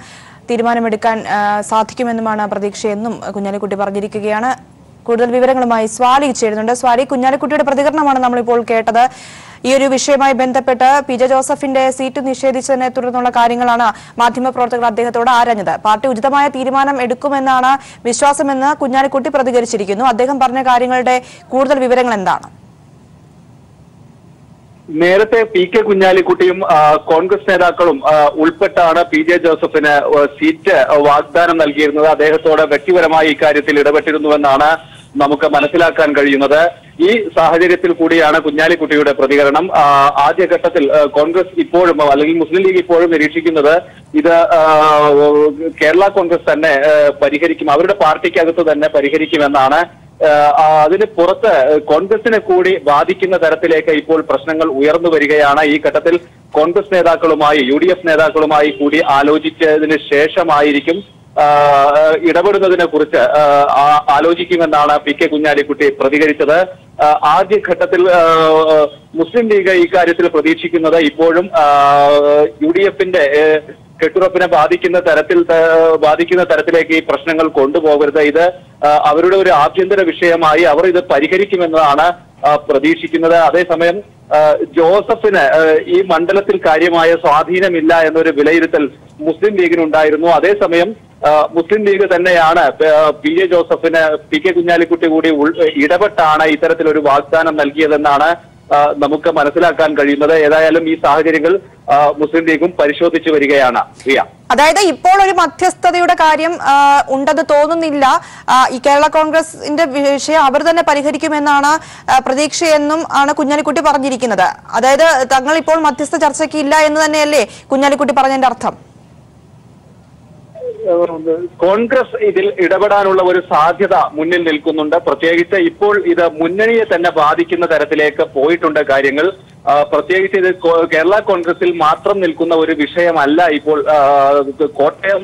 തീരുമാനമെടുക്കാൻ സാധിക്കുമെന്നുമാണ് പ്രതീക്ഷയെന്നും കുഞ്ഞാലിക്കുട്ടി പറഞ്ഞിരിക്കുകയാണ്. കൂടുതൽ വിവരങ്ങളുമായി സ്വാലി ചേരുന്നുണ്ട്. സ്വാലി, കുഞ്ഞാലിക്കുട്ടിയുടെ പ്രതികരണമാണ് നമ്മളിപ്പോൾ കേട്ടത്. ഈ ഒരു വിഷയവുമായി ബന്ധപ്പെട്ട് PJ ജോസഫിന്റെ സീറ്റ് നിഷേധിച്ചതിനെ തുടർന്നുള്ള കാര്യങ്ങളാണ് മാധ്യമപ്രവർത്തകർ അദ്ദേഹത്തോട് ആരാഞ്ഞത്. പാർട്ടി ഉചിതമായ തീരുമാനം എടുക്കുമെന്നാണ് വിശ്വാസമെന്ന് കുഞ്ഞാലിക്കുട്ടി പ്രതികരിച്ചിരിക്കുന്നു. അദ്ദേഹം പറഞ്ഞ കാര്യങ്ങളുടെ കൂടുതൽ വിവരങ്ങൾ എന്താണ്? നേരത്തെ PK കുഞ്ഞാലിക്കുട്ടിയും കോൺഗ്രസ് നേതാക്കളും ഉൾപ്പെട്ടാണ് PJ ജോസഫിന് സീറ്റ് വാഗ്ദാനം നൽകിയിരുന്നത്. അദ്ദേഹത്തോട് വ്യക്തിപരമായി ഇക്കാര്യത്തിൽ ഇടപെട്ടിരുന്നുവെന്നാണ് നമുക്ക് മനസ്സിലാക്കാൻ കഴിയുന്നത്. ഈ സാഹചര്യത്തിൽ കൂടിയാണ് കുഞ്ഞാലിക്കുട്ടിയുടെ പ്രതികരണം. ആദ്യഘട്ടത്തിൽ കോൺഗ്രസ് ഇപ്പോഴും അല്ലെങ്കിൽ മുസ്ലിം ലീഗ് ഇപ്പോഴും നിരീക്ഷിക്കുന്നത് ഇത് കേരള കോൺഗ്രസ് തന്നെ പരിഹരിക്കും, അവരുടെ പാർട്ടിക്കകത്ത് തന്നെ പരിഹരിക്കുമെന്നാണ്. അതിന് പുറത്ത് കോൺഗ്രസിനെ കൂടി ബാധിക്കുന്ന തരത്തിലേക്ക് ഇപ്പോൾ പ്രശ്നങ്ങൾ ഉയർന്നു വരികയാണ്. ഈ ഘട്ടത്തിൽ കോൺഗ്രസ് നേതാക്കളുമായി UDF നേതാക്കളുമായി കൂടി ആലോചിച്ചതിന് ശേഷമായിരിക്കും ഇടപെടുന്നതിനെ കുറിച്ച് ആലോചിക്കുമെന്നാണ് PK കുഞ്ഞാലിക്കുട്ടി പ്രതികരിച്ചത്. ആദ്യഘട്ടത്തിൽ മുസ്ലിം ലീഗ് ഇക്കാര്യത്തിൽ പ്രതീക്ഷിക്കുന്നത് ഇപ്പോഴും UDFന്റെ കെട്ടുറപ്പിനെ ബാധിക്കുന്ന തരത്തിലേക്ക് ഈ പ്രശ്നങ്ങൾ കൊണ്ടുപോകരുത്. ഇത് അവരുടെ ഒരു ആഭ്യന്തര വിഷയമായി അവർ ഇത് പരിഹരിക്കുമെന്നതാണ് പ്രതീക്ഷിക്കുന്നത്. അതേസമയം ജോസഫിന് ഈ മണ്ഡലത്തിൽ കാര്യമായ സ്വാധീനമില്ല എന്നൊരു വിലയിരുത്തൽ മുസ്ലിം ലീഗിനുണ്ടായിരുന്നു. അതേസമയം മുസ്ലിം ലീഗ് തന്നെയാണ് PJ ജോസഫിന് PK കുഞ്ഞാലിക്കുട്ടി കൂടി ഇടപെട്ടാണ് ഇത്തരത്തിലൊരു വാഗ്ദാനം നൽകിയതെന്നാണ് നമുക്ക് മനസ്സിലാക്കാൻ കഴിയുന്നത്. ഏതായാലും ഈ സാഹചര്യങ്ങൾ മുസ്ലിം ലീഗും പരിശോധിച്ചു വരികയാണ്. അതായത് ഇപ്പോൾ ഒരു മധ്യസ്ഥതയുടെ കാര്യം ഉണ്ടെന്ന് തോന്നുന്നില്ല. ഈ കേരള കോൺഗ്രസിന്റെ വിഷയം അവർ തന്നെ പരിഹരിക്കുമെന്നാണ് പ്രതീക്ഷയെന്നും ആണ് കുഞ്ഞാലിക്കുട്ടി പറഞ്ഞിരിക്കുന്നത്. അതായത് തങ്ങൾ ഇപ്പോൾ മധ്യസ്ഥ ചർച്ചയ്ക്ക് ഇല്ല എന്ന് തന്നെയല്ലേ കുഞ്ഞാലിക്കുട്ടി പറഞ്ഞതിന്റെ അർത്ഥം? കോൺഗ്രസ് ഇതിൽ ഇടപെടാനുള്ള ഒരു സാധ്യത മുന്നിൽ നിൽക്കുന്നുണ്ട്. പ്രത്യേകിച്ച് ഇപ്പോൾ ഇത് മുന്നണിയെ തന്നെ ബാധിക്കുന്ന തരത്തിലേക്ക് പോയിട്ടുണ്ട് കാര്യങ്ങൾ. പ്രത്യേകിച്ച് ഇത് കേരള കോൺഗ്രസിൽ മാത്രം നിൽക്കുന്ന ഒരു വിഷയമല്ല. ഇപ്പോൾ കോട്ടയം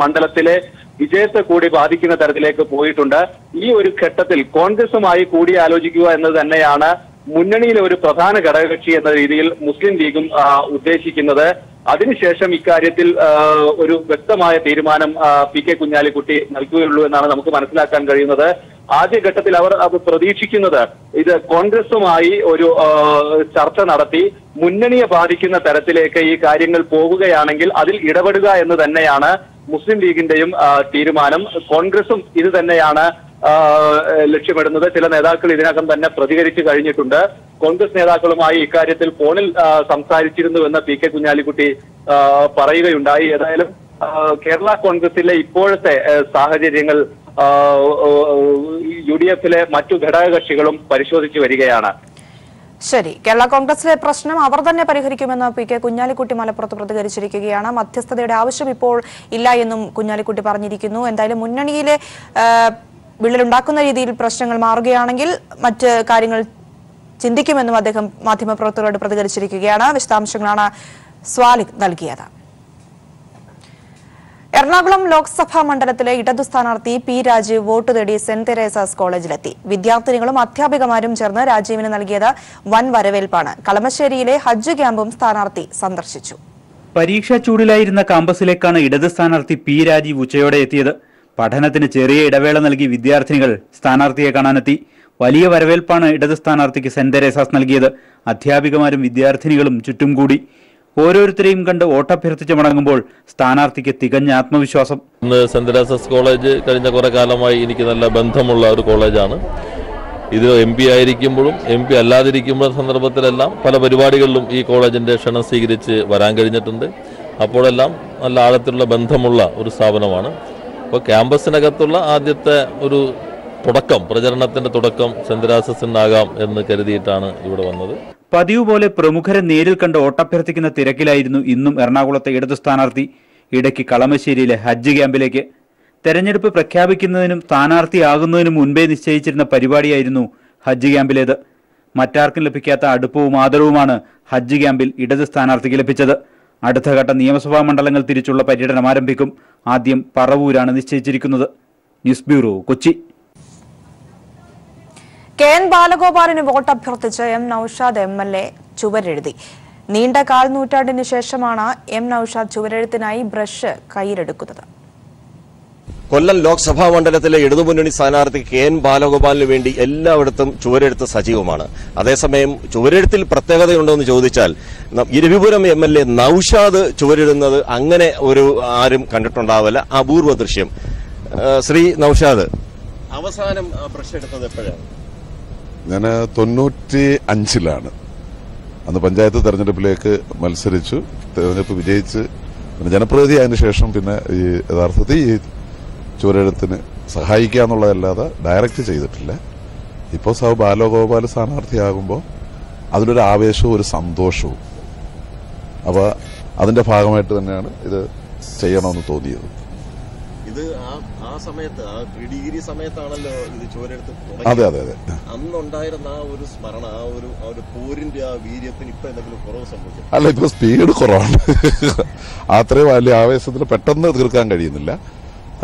മണ്ഡലത്തിലെ വിജയത്തെ കൂടി ബാധിക്കുന്ന തരത്തിലേക്ക് പോയിട്ടുണ്ട്. ഈ ഒരു ഘട്ടത്തിൽ കോൺഗ്രസുമായി കൂടിയാലോചിക്കുക എന്നത് തന്നെയാണ് മുന്നണിയിലെ ഒരു പ്രധാന ഘടകകക്ഷി എന്ന രീതിയിൽ മുസ്ലിം ലീഗും ഉദ്ദേശിക്കുന്നത്. അതിനുശേഷം ഇക്കാര്യത്തിൽ ഒരു വ്യക്തമായ തീരുമാനം PK കുഞ്ഞാലിക്കുട്ടി നൽകുകയുള്ളൂ എന്നാണ് നമുക്ക് മനസ്സിലാക്കാൻ കഴിയുന്നത്. ആദ്യഘട്ടത്തിൽ അവർ പ്രതീക്ഷിക്കുന്നത് ഇത് കോൺഗ്രസുമായി ഒരു ചർച്ച നടത്തി മുന്നണിയെ ബാധിക്കുന്ന തരത്തിലേക്ക് ഈ കാര്യങ്ങൾ പോകുകയാണെങ്കിൽ അതിൽ ഇടപെടുക എന്ന് തന്നെയാണ് മുസ്ലിം ലീഗിന്റെയും തീരുമാനം. കോൺഗ്രസും ഇത് തന്നെയാണ് ലക്ഷ്യമിടുന്നത്. ചില നേതാക്കൾ ഇതിനകം തന്നെ പ്രതികരിച്ചു കഴിഞ്ഞിട്ടുണ്ട്. കോൺഗ്രസ് നേതാക്കളുമായി ഇക്കാര്യത്തിൽ ഫോണിൽ സംസാരിച്ചിരുന്നുവെന്ന് PK കുഞ്ഞാലിക്കുട്ടി പറയുകയുണ്ടായി. ഏതായാലും കേരള കോൺഗ്രസിലെ ഇപ്പോഴത്തെ സാഹചര്യങ്ങൾ UDFിലെ മറ്റു ഘടകകക്ഷികളും പരിശോധിച്ചു വരികയാണ്. ശരി, കേരള കോൺഗ്രസിലെ പ്രശ്നം അവർ തന്നെ പരിഹരിക്കുമെന്ന് പി.കെ. കുഞ്ഞാലിക്കുട്ടി മലപ്പുറത്ത് പ്രതികരിച്ചിരിക്കുകയാണ്. മധ്യസ്ഥതയുടെ ആവശ്യം ഇപ്പോൾ ഇല്ല എന്നും കുഞ്ഞാലിക്കുട്ടി പറഞ്ഞിരിക്കുന്നു. എന്തായാലും മുന്നണിയിലെ വിള്ളലുണ്ടാക്കുന്ന രീതിയിൽ പ്രശ്നങ്ങൾ മാറുകയാണെങ്കിൽ മറ്റ് കാര്യങ്ങൾ ചിന്തിക്കുമെന്നും അദ്ദേഹം മാധ്യമപ്രവർത്തകരോട് പ്രതികരിച്ചിരിക്കുകയാണ്. വിശദാംശങ്ങളാണ് സ്വാലിക് നൽകിയത്. എറണാകുളം ലോക്സഭാ മണ്ഡലത്തിലെ ഇടതു സ്ഥാനാർത്ഥി പി രാജീവ് വോട്ട് തേടി സെന്റ് തെരേസാസ് കോളേജിലെത്തി. വിദ്യാർത്ഥിനികളും അധ്യാപികമാരും ചേർന്ന് രാജീവിന് നൽകിയത് വൻ വരവേൽപ്പാണ്. കളമശ്ശേരിയിലെ ഹജ്ജ് ക്യാമ്പും സ്ഥാനാർത്ഥി സന്ദർശിച്ചു. പരീക്ഷാ ചൂടിലായിരുന്ന കാമ്പസിലേക്കാണ് ഇടത് സ്ഥാനാർത്ഥി പി രാജീവ് ഉച്ചയോടെ എത്തിയത്. പഠനത്തിന് ചെറിയ ഇടവേള നൽകി വിദ്യാർത്ഥിനികൾ സ്ഥാനാർത്ഥിയെ കാണാനെത്തി. വലിയ വരവേൽപ്പാണ് ഇടത് സ്ഥാനാർത്ഥിക്ക് സെന്റ് തെരേസാസ് നൽകിയത്. അധ്യാപികമാരും വിദ്യാർത്ഥിനികളും ചുറ്റും കൂടി. ഓരോരുത്തരെയും കണ്ട് വോട്ടഭ്യർത്ഥിച്ച് മടങ്ങുമ്പോൾ സ്ഥാനാർത്ഥിക്ക് തികഞ്ഞ ആത്മവിശ്വാസം. ഇന്ന് സെന്റ് തെരേസാസ് കോളേജ് കഴിഞ്ഞ കുറെ കാലമായി എനിക്ക് നല്ല ബന്ധമുള്ള ഒരു കോളേജാണ്. ഇത് MP ആയിരിക്കുമ്പോഴും MP അല്ലാതിരിക്കുമ്പോഴും സന്ദർഭത്തിലെല്ലാം പല പരിപാടികളിലും ഈ കോളേജിന്റെ ക്ഷണം സ്വീകരിച്ച് വരാൻ കഴിഞ്ഞിട്ടുണ്ട്. അപ്പോഴെല്ലാം നല്ല ആഴത്തിലുള്ള ബന്ധമുള്ള ഒരു സ്ഥാപനമാണ്. അപ്പോൾ ക്യാമ്പസിനകത്തുള്ള ആദ്യത്തെ ഒരു തുടക്കം, പ്രചരണത്തിന്റെ തുടക്കം സെന്റ് തെരേസാസിനാകാം എന്ന് കരുതിയിട്ടാണ് ഇവിടെ വന്നത്. പതിവ് പോലെ പ്രമുഖരെ നേരിൽ കണ്ട് വോട്ടഭ്യർത്ഥിക്കുന്ന തിരക്കിലായിരുന്നു ഇന്നും എറണാകുളത്തെ ഇടതു സ്ഥാനാർത്ഥി. ഇടയ്ക്ക് കളമശ്ശേരിയിലെ ഹജ്ജ് ക്യാമ്പിലേക്ക്. തെരഞ്ഞെടുപ്പ് പ്രഖ്യാപിക്കുന്നതിനും സ്ഥാനാർത്ഥിയാകുന്നതിനും മുൻപേ നിശ്ചയിച്ചിരുന്ന പരിപാടിയായിരുന്നു ഹജ്ജ് ക്യാമ്പിലേത്. മറ്റാർക്കും ലഭിക്കാത്ത അടുപ്പവും ആദരവുമാണ് ഹജ്ജ് ക്യാമ്പിൽ ഇടത് സ്ഥാനാർത്ഥിക്ക് ലഭിച്ചത്. അടുത്തഘട്ട നിയമസഭാ മണ്ഡലങ്ങൾ തിരിച്ചുള്ള പര്യടനം ആരംഭിക്കും. ആദ്യം പറവൂരാണ് നിശ്ചയിച്ചിരിക്കുന്നത്. News bureau, Kochi. കെ.എൻ. ബാലഗോപാലിന് വോട്ട് അഭ്യർത്ഥിച്ച് എം നൌഷാദ് MLA ചുവരെഴുതി. നീണ്ട കാൽ നൂറ്റാണ്ടിന് ശേഷമാണ് എം നൌഷാദ് ചുവരെഴുത്തിനായി ബ്രഷ് കയ്യിലെടുക്കുന്നത്. കൊല്ലം ലോക്സഭാ മണ്ഡലത്തിലെ ഇടതുമുന്നണി സ്ഥാനാർത്ഥി കെ.എൻ. ബാലഗോപാലിന് വേണ്ടി എല്ലായിടത്തും ചുവരെഴുത്ത് സജീവമാണ്. അതേസമയം ചുവരെഴുത്തിൽ പ്രത്യേകതയുണ്ടോ എന്ന് ചോദിച്ചാൽ ഇരവിപുരം MLA നൌഷാദ് ചുവരെഴുതുന്നത് അങ്ങനെ ഒരു ആരും കണ്ടിട്ടുണ്ടാവില്ല. അപൂർവ ദൃശ്യം. ശ്രീ നൌഷാദ്, അവസാനം ബ്രഷ് എടുത്തത് എപ്പോഴാണ്? ഞാൻ 95-ലാണ്. അന്ന് പഞ്ചായത്ത് തെരഞ്ഞെടുപ്പിലേക്ക് മത്സരിച്ചു. തെരഞ്ഞെടുപ്പ് വിജയിച്ച് ജനപ്രതിനിധിയായതിനു ശേഷം പിന്നെ ഈ യഥാർത്ഥത്തിൽ ഈ ചുവരെഴുത്തിന് സഹായിക്കുക എന്നുള്ളതല്ലാതെ ഡയറക്റ്റ് ചെയ്തിട്ടില്ല. ഇപ്പോൾ ബാലഗോപാൽ സ്ഥാനാർത്ഥിയാകുമ്പോൾ അതിലൊരു ആവേശവും ഒരു സന്തോഷവും, അപ്പോൾ അതിന്റെ ഭാഗമായിട്ട് തന്നെയാണ് ഇത് ചെയ്യണമെന്ന് തോന്നിയത്. ഇത് ആ സമയത്ത് ഡിഗ്രി സമയത്താണല്ലോ ഇത് ചുവരെടുത്ത്. അതെ അതെ അതെ. അന്നുണ്ടായിരുന്ന ആ ഒരു സ്മരണ, ആ ഒരു പോരിന്റെ ആ വീര്യത്തിന് ഇപ്പൊ എന്തെങ്കിലും കുറവ് സംഭവിച്ചു? അല്ല, ഇപ്പൊ സ്പീഡ് കുറവാണ്. അത്രയും വലിയ ആവേശത്തിൽ പെട്ടെന്ന് തീർക്കാൻ കഴിയുന്നില്ല.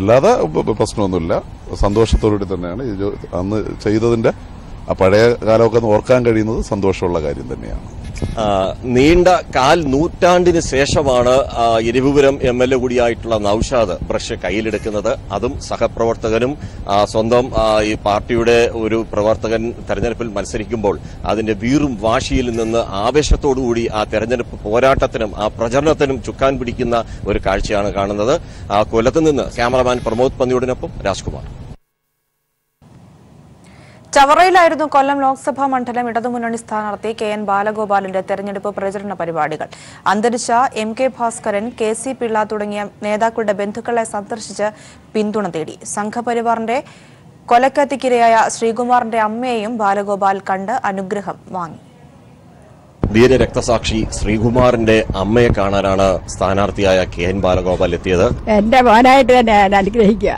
അല്ലാതെ പ്രശ്നമൊന്നുമില്ല. സന്തോഷത്തോടുകൂടി തന്നെയാണ് അന്ന് ചെയ്തതിന്റെ ആ പഴയ കാലമൊക്കെ ഓർക്കാൻ കഴിയുന്നത് സന്തോഷമുള്ള കാര്യം തന്നെയാണ്. നീണ്ട കാൽ നൂറ്റാണ്ടിന് ശേഷമാണ് ഇരവിപുരം MLA കൂടിയായിട്ടുള്ള നൌഷാദ് ബ്രഷ് കയ്യിലെടുക്കുന്നത്. അതും സഹപ്രവർത്തകനും സ്വന്തം ഈ പാർട്ടിയുടെ ഒരു പ്രവർത്തകൻ തെരഞ്ഞെടുപ്പിൽ മത്സരിക്കുമ്പോൾ അതിന്റെ വീറും വാശിയിൽ നിന്ന് ആവേശത്തോടുകൂടി ആ തെരഞ്ഞെടുപ്പ് പോരാട്ടത്തിനും ആ പ്രചരണത്തിനും ചുക്കാൻ പിടിക്കുന്ന ഒരു കാഴ്ചയാണ് കാണുന്നത്. കൊല്ലത്ത് നിന്ന് ക്യാമറമാൻ പ്രമോദ് പന്നിയോടിനൊപ്പം രാജ്കുമാർ. ചവറയിലായിരുന്നു കൊല്ലം ലോക്സഭാ മണ്ഡലം ഇടതുമുന്നണി സ്ഥാനാർത്ഥി കെ.എൻ. ബാലഗോപാലിന്റെ തെരഞ്ഞെടുപ്പ് പ്രചരണ പരിപാടികൾ. അന്തരിച്ച MK ഭാസ്കരൻ, KC പിള്ള തുടങ്ങിയ നേതാക്കളുടെ ബന്ധുക്കളെ സന്ദർശിച്ച് പിന്തുണ തേടി. സംഘപരിവാറിന്റെ കൊലക്കത്തിക്കിരയായ ശ്രീകുമാറിന്റെ അമ്മയെയും ബാലഗോപാൽ കണ്ട് അനുഗ്രഹം വാങ്ങി. ധീരരക്തസാക്ഷി ശ്രീകുമാറിന്റെ അമ്മയെ കാണാനാണ് സ്ഥാനാർത്ഥിയായ കെ.എൻ. ബാലഗോപാൽ എത്തിയത്. എന്റെ മോനായിട്ട് തന്നെ അനുഗ്രഹിക്കുക.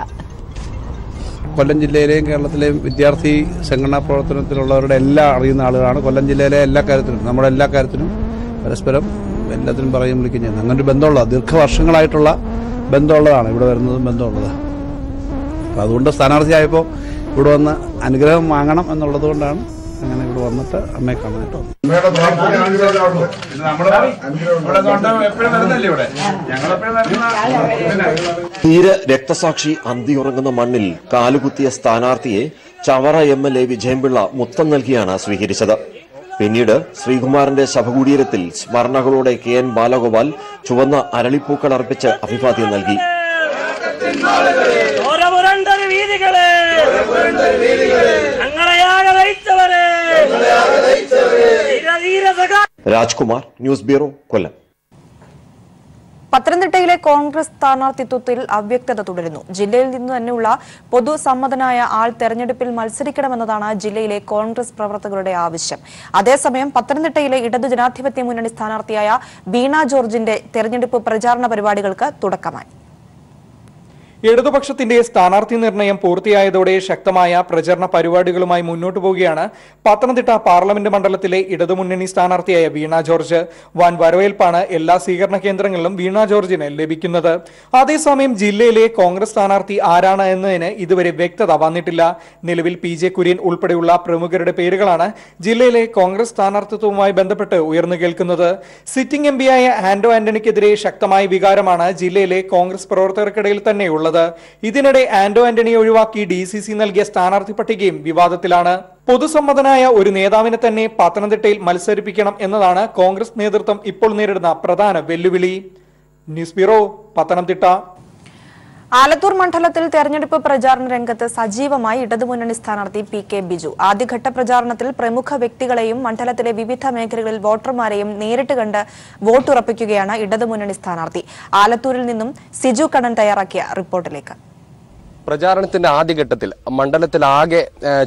കൊല്ലം ജില്ലയിലെയും കേരളത്തിലെയും വിദ്യാർത്ഥി സംഘടനാ പ്രവർത്തനത്തിലുള്ളവരുടെ എല്ലാം അറിയുന്ന ആളുകളാണ്. കൊല്ലം ജില്ലയിലെ എല്ലാ കാര്യത്തിലും, നമ്മുടെ എല്ലാ കാര്യത്തിനും പരസ്പരം എല്ലാത്തിനും പറയും വിളിക്കും ചെയ്യുന്നത്. അങ്ങനെ ഒരു ബന്ധമുള്ള ദീർഘവർഷങ്ങളായിട്ടുള്ള ബന്ധമുള്ളതാണ്. ഇവിടെ വരുന്നതും ബന്ധമുള്ളതാണ്. അപ്പം അതുകൊണ്ട് സ്ഥാനാർത്ഥിയായപ്പോൾ ഇവിടെ വന്ന് അനുഗ്രഹം വാങ്ങണം എന്നുള്ളത് കൊണ്ടാണ് അങ്ങനെ ഇവിടെ വന്നിട്ട് അമ്മയെ കാണാനായിട്ട് വന്നത്. ധീര രക്തസാക്ഷി അന്തിയുറങ്ങുന്ന മണ്ണിൽ കാലുകുത്തിയ സ്ഥാനാർത്ഥിയെ ചവറ MLA വിജയൻപിള്ള മുത്തം നൽകിയാണ് സ്വീകരിച്ചത്. പിന്നീട് ശ്രീകുമാറിന്റെ ശവകുടീരത്തിൽ സ്മരണകളോടെ കെ.എൻ. ബാലഗോപാൽ ചുവന്ന അരളിപ്പൂക്കൾ അർപ്പിച്ച് അഭിവാദ്യം നൽകി. രാജ്കുമാർ, ന്യൂസ് ബ്യൂറോ, കൊല്ലം. പത്തനംതിട്ടയിലെ കോൺഗ്രസ് സ്ഥാനാർത്ഥിത്വത്തിൽ അവ്യക്തത തുടരുന്നു. ജില്ലയിൽ നിന്ന് തന്നെയുള്ള പൊതുസമ്മതനായ ആൾ തെരഞ്ഞെടുപ്പിൽ മത്സരിക്കണമെന്നതാണ് ജില്ലയിലെ കോൺഗ്രസ് പ്രവർത്തകരുടെ ആവശ്യം. അതേസമയം പത്തനംതിട്ടയിലെ ഇടതു ജനാധിപത്യ മുന്നണി സ്ഥാനാർത്ഥിയായ വീണ ജോർജിന്റെ തെരഞ്ഞെടുപ്പ് പ്രചാരണ പരിപാടികൾക്ക് തുടക്കമായി. ഇടതുപക്ഷത്തിന്റെ സ്ഥാനാർത്ഥി നിർണയം പൂർത്തിയായതോടെ ശക്തമായ പ്രചരണ പരിപാടികളുമായി മുന്നോട്ടു പോവുകയാണ് പത്തനംതിട്ട പാർലമെന്റ് മണ്ഡലത്തിലെ ഇടതുമുന്നണി സ്ഥാനാർത്ഥിയായ വീണ ജോർജ്. വൻ വരവേൽപ്പാണ് എല്ലാ സ്വീകരണ കേന്ദ്രങ്ങളിലും വീണ ജോർജിന് ലഭിക്കുന്നത്. അതേസമയം ജില്ലയിലെ കോൺഗ്രസ് സ്ഥാനാർത്ഥി ആരാണ് എന്നതിന് ഇതുവരെ വ്യക്തത വന്നിട്ടില്ല. നിലവിൽ PJ കുര്യൻ ഉൾപ്പെടെയുള്ള പ്രമുഖരുടെ പേരുകളാണ് ജില്ലയിലെ കോൺഗ്രസ് സ്ഥാനാർത്ഥിത്വവുമായി ബന്ധപ്പെട്ട് ഉയർന്നു കേൾക്കുന്നത്. സിറ്റിംഗ് MP-യായ ആന്റോ ആന്റണിക്കെതിരെ ശക്തമായ വികാരമാണ് ജില്ലയിലെ കോൺഗ്രസ് പ്രവർത്തകർക്കിടയിൽ തന്നെയുള്ളത്. ഇതിനിടെ ആന്റോ ആന്റണിയെ ഒഴിവാക്കി DCC നൽകിയ സ്ഥാനാർത്ഥി പട്ടികയും വിവാദത്തിലാണ്. പൊതുസമ്മതനായ ഒരു നേതാവിനെ തന്നെ പത്തനംതിട്ടയിൽ മത്സരിപ്പിക്കണം എന്നതാണ് കോൺഗ്രസ് നേതൃത്വം ഇപ്പോൾ നേരിടുന്ന പ്രധാന വെല്ലുവിളി. News bureau, Pathanamthitta. ആലത്തൂർ മണ്ഡലത്തിൽ തെരഞ്ഞെടുപ്പ് പ്രചാരണ രംഗത്ത് സജീവമായി ഇടതുമുന്നണി സ്ഥാനാർത്ഥി PK ബിജു. ആദ്യഘട്ട പ്രചാരണത്തിൽ പ്രമുഖ വ്യക്തികളെയും മണ്ഡലത്തിലെ വിവിധ മേഖലകളിൽ വോട്ടർമാരെയും നേരിട്ട് കണ്ട് വോട്ടുറപ്പിക്കുകയാണ് ഇടതുമുന്നണി സ്ഥാനാർത്ഥി. ആലത്തൂരിൽ നിന്നും സിജു കണ്ണൻ തയ്യാറാക്കിയ റിപ്പോർട്ടിലേക്ക്. പ്രചാരണത്തിന്റെ ആദ്യഘട്ടത്തിൽ മണ്ഡലത്തിലാകെ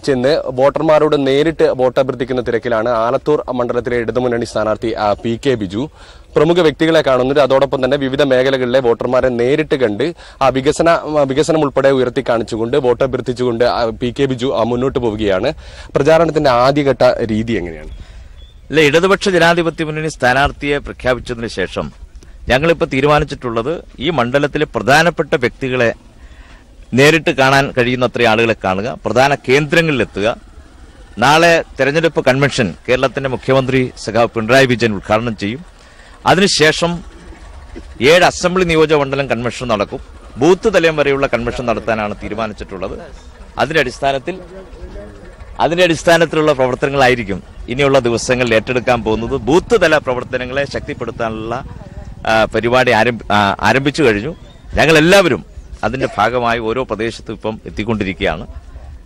ചെന്ന് വോട്ടർമാരോട് നേരിട്ട് വോട്ടഭ്യർത്ഥിക്കുന്ന തിരക്കിലാണ് ആലത്തൂർ മണ്ഡലത്തിലെ ഇടതുമുന്നണി സ്ഥാനാർത്ഥി PK ബിജു. പ്രമുഖ വ്യക്തികളെ കാണുന്നുണ്ട്. അതോടൊപ്പം തന്നെ വിവിധ മേഖലകളിലെ വോട്ടർമാരെ നേരിട്ട് കണ്ട് വികസനം ഉൾപ്പെടെ ഉയർത്തി കാണിച്ചുകൊണ്ട് വോട്ടഭ്യർത്ഥിച്ചുകൊണ്ട് PK ബിജു മുന്നോട്ട് പോവുകയാണ്. പ്രചാരണത്തിന്റെ ആദ്യഘട്ട രീതി എങ്ങനെയാണ്? ഇടതുപക്ഷ ജനാധിപത്യ മുന്നണി സ്ഥാനാർത്ഥിയെ പ്രഖ്യാപിച്ചതിന് ശേഷം ഞങ്ങളിപ്പോൾ തീരുമാനിച്ചിട്ടുള്ളത് ഈ മണ്ഡലത്തിലെ പ്രധാനപ്പെട്ട വ്യക്തികളെ നേരിട്ട് കാണാൻ കഴിയുന്നത്ര ആളുകളെ കാണുക, പ്രധാന കേന്ദ്രങ്ങളിലെത്തുക. നാളെ തെരഞ്ഞെടുപ്പ് കൺവെൻഷൻ കേരളത്തിന്റെ മുഖ്യമന്ത്രി സഖാവ് പിണറായി വിജയൻ ഉദ്ഘാടനം ചെയ്യും. അതിനുശേഷം 7 അസംബ്ലി നിയോജക മണ്ഡലം കൺവെൻഷൻ നടക്കും. ബൂത്ത് തലം വരെയുള്ള കൺവെൻഷൻ നടത്താനാണ് തീരുമാനിച്ചിട്ടുള്ളത്. അതിന്റെ അടിസ്ഥാനത്തിലുള്ള പ്രവർത്തനങ്ങളായിരിക്കും ഇനിയുള്ള ദിവസങ്ങളിൽ ഏറ്റെടുക്കാൻ പോകുന്നത്. ബൂത്ത് തല പ്രവർത്തനങ്ങളെ ശക്തിപ്പെടുത്താനുള്ള പരിപാടി ആരംഭിച്ചു കഴിഞ്ഞു. ഞങ്ങളെല്ലാവരും അതിന്റെ ഭാഗമായി ഓരോ പ്രദേശത്തും ഇപ്പം എത്തിക്കൊണ്ടിരിക്കുകയാണ്.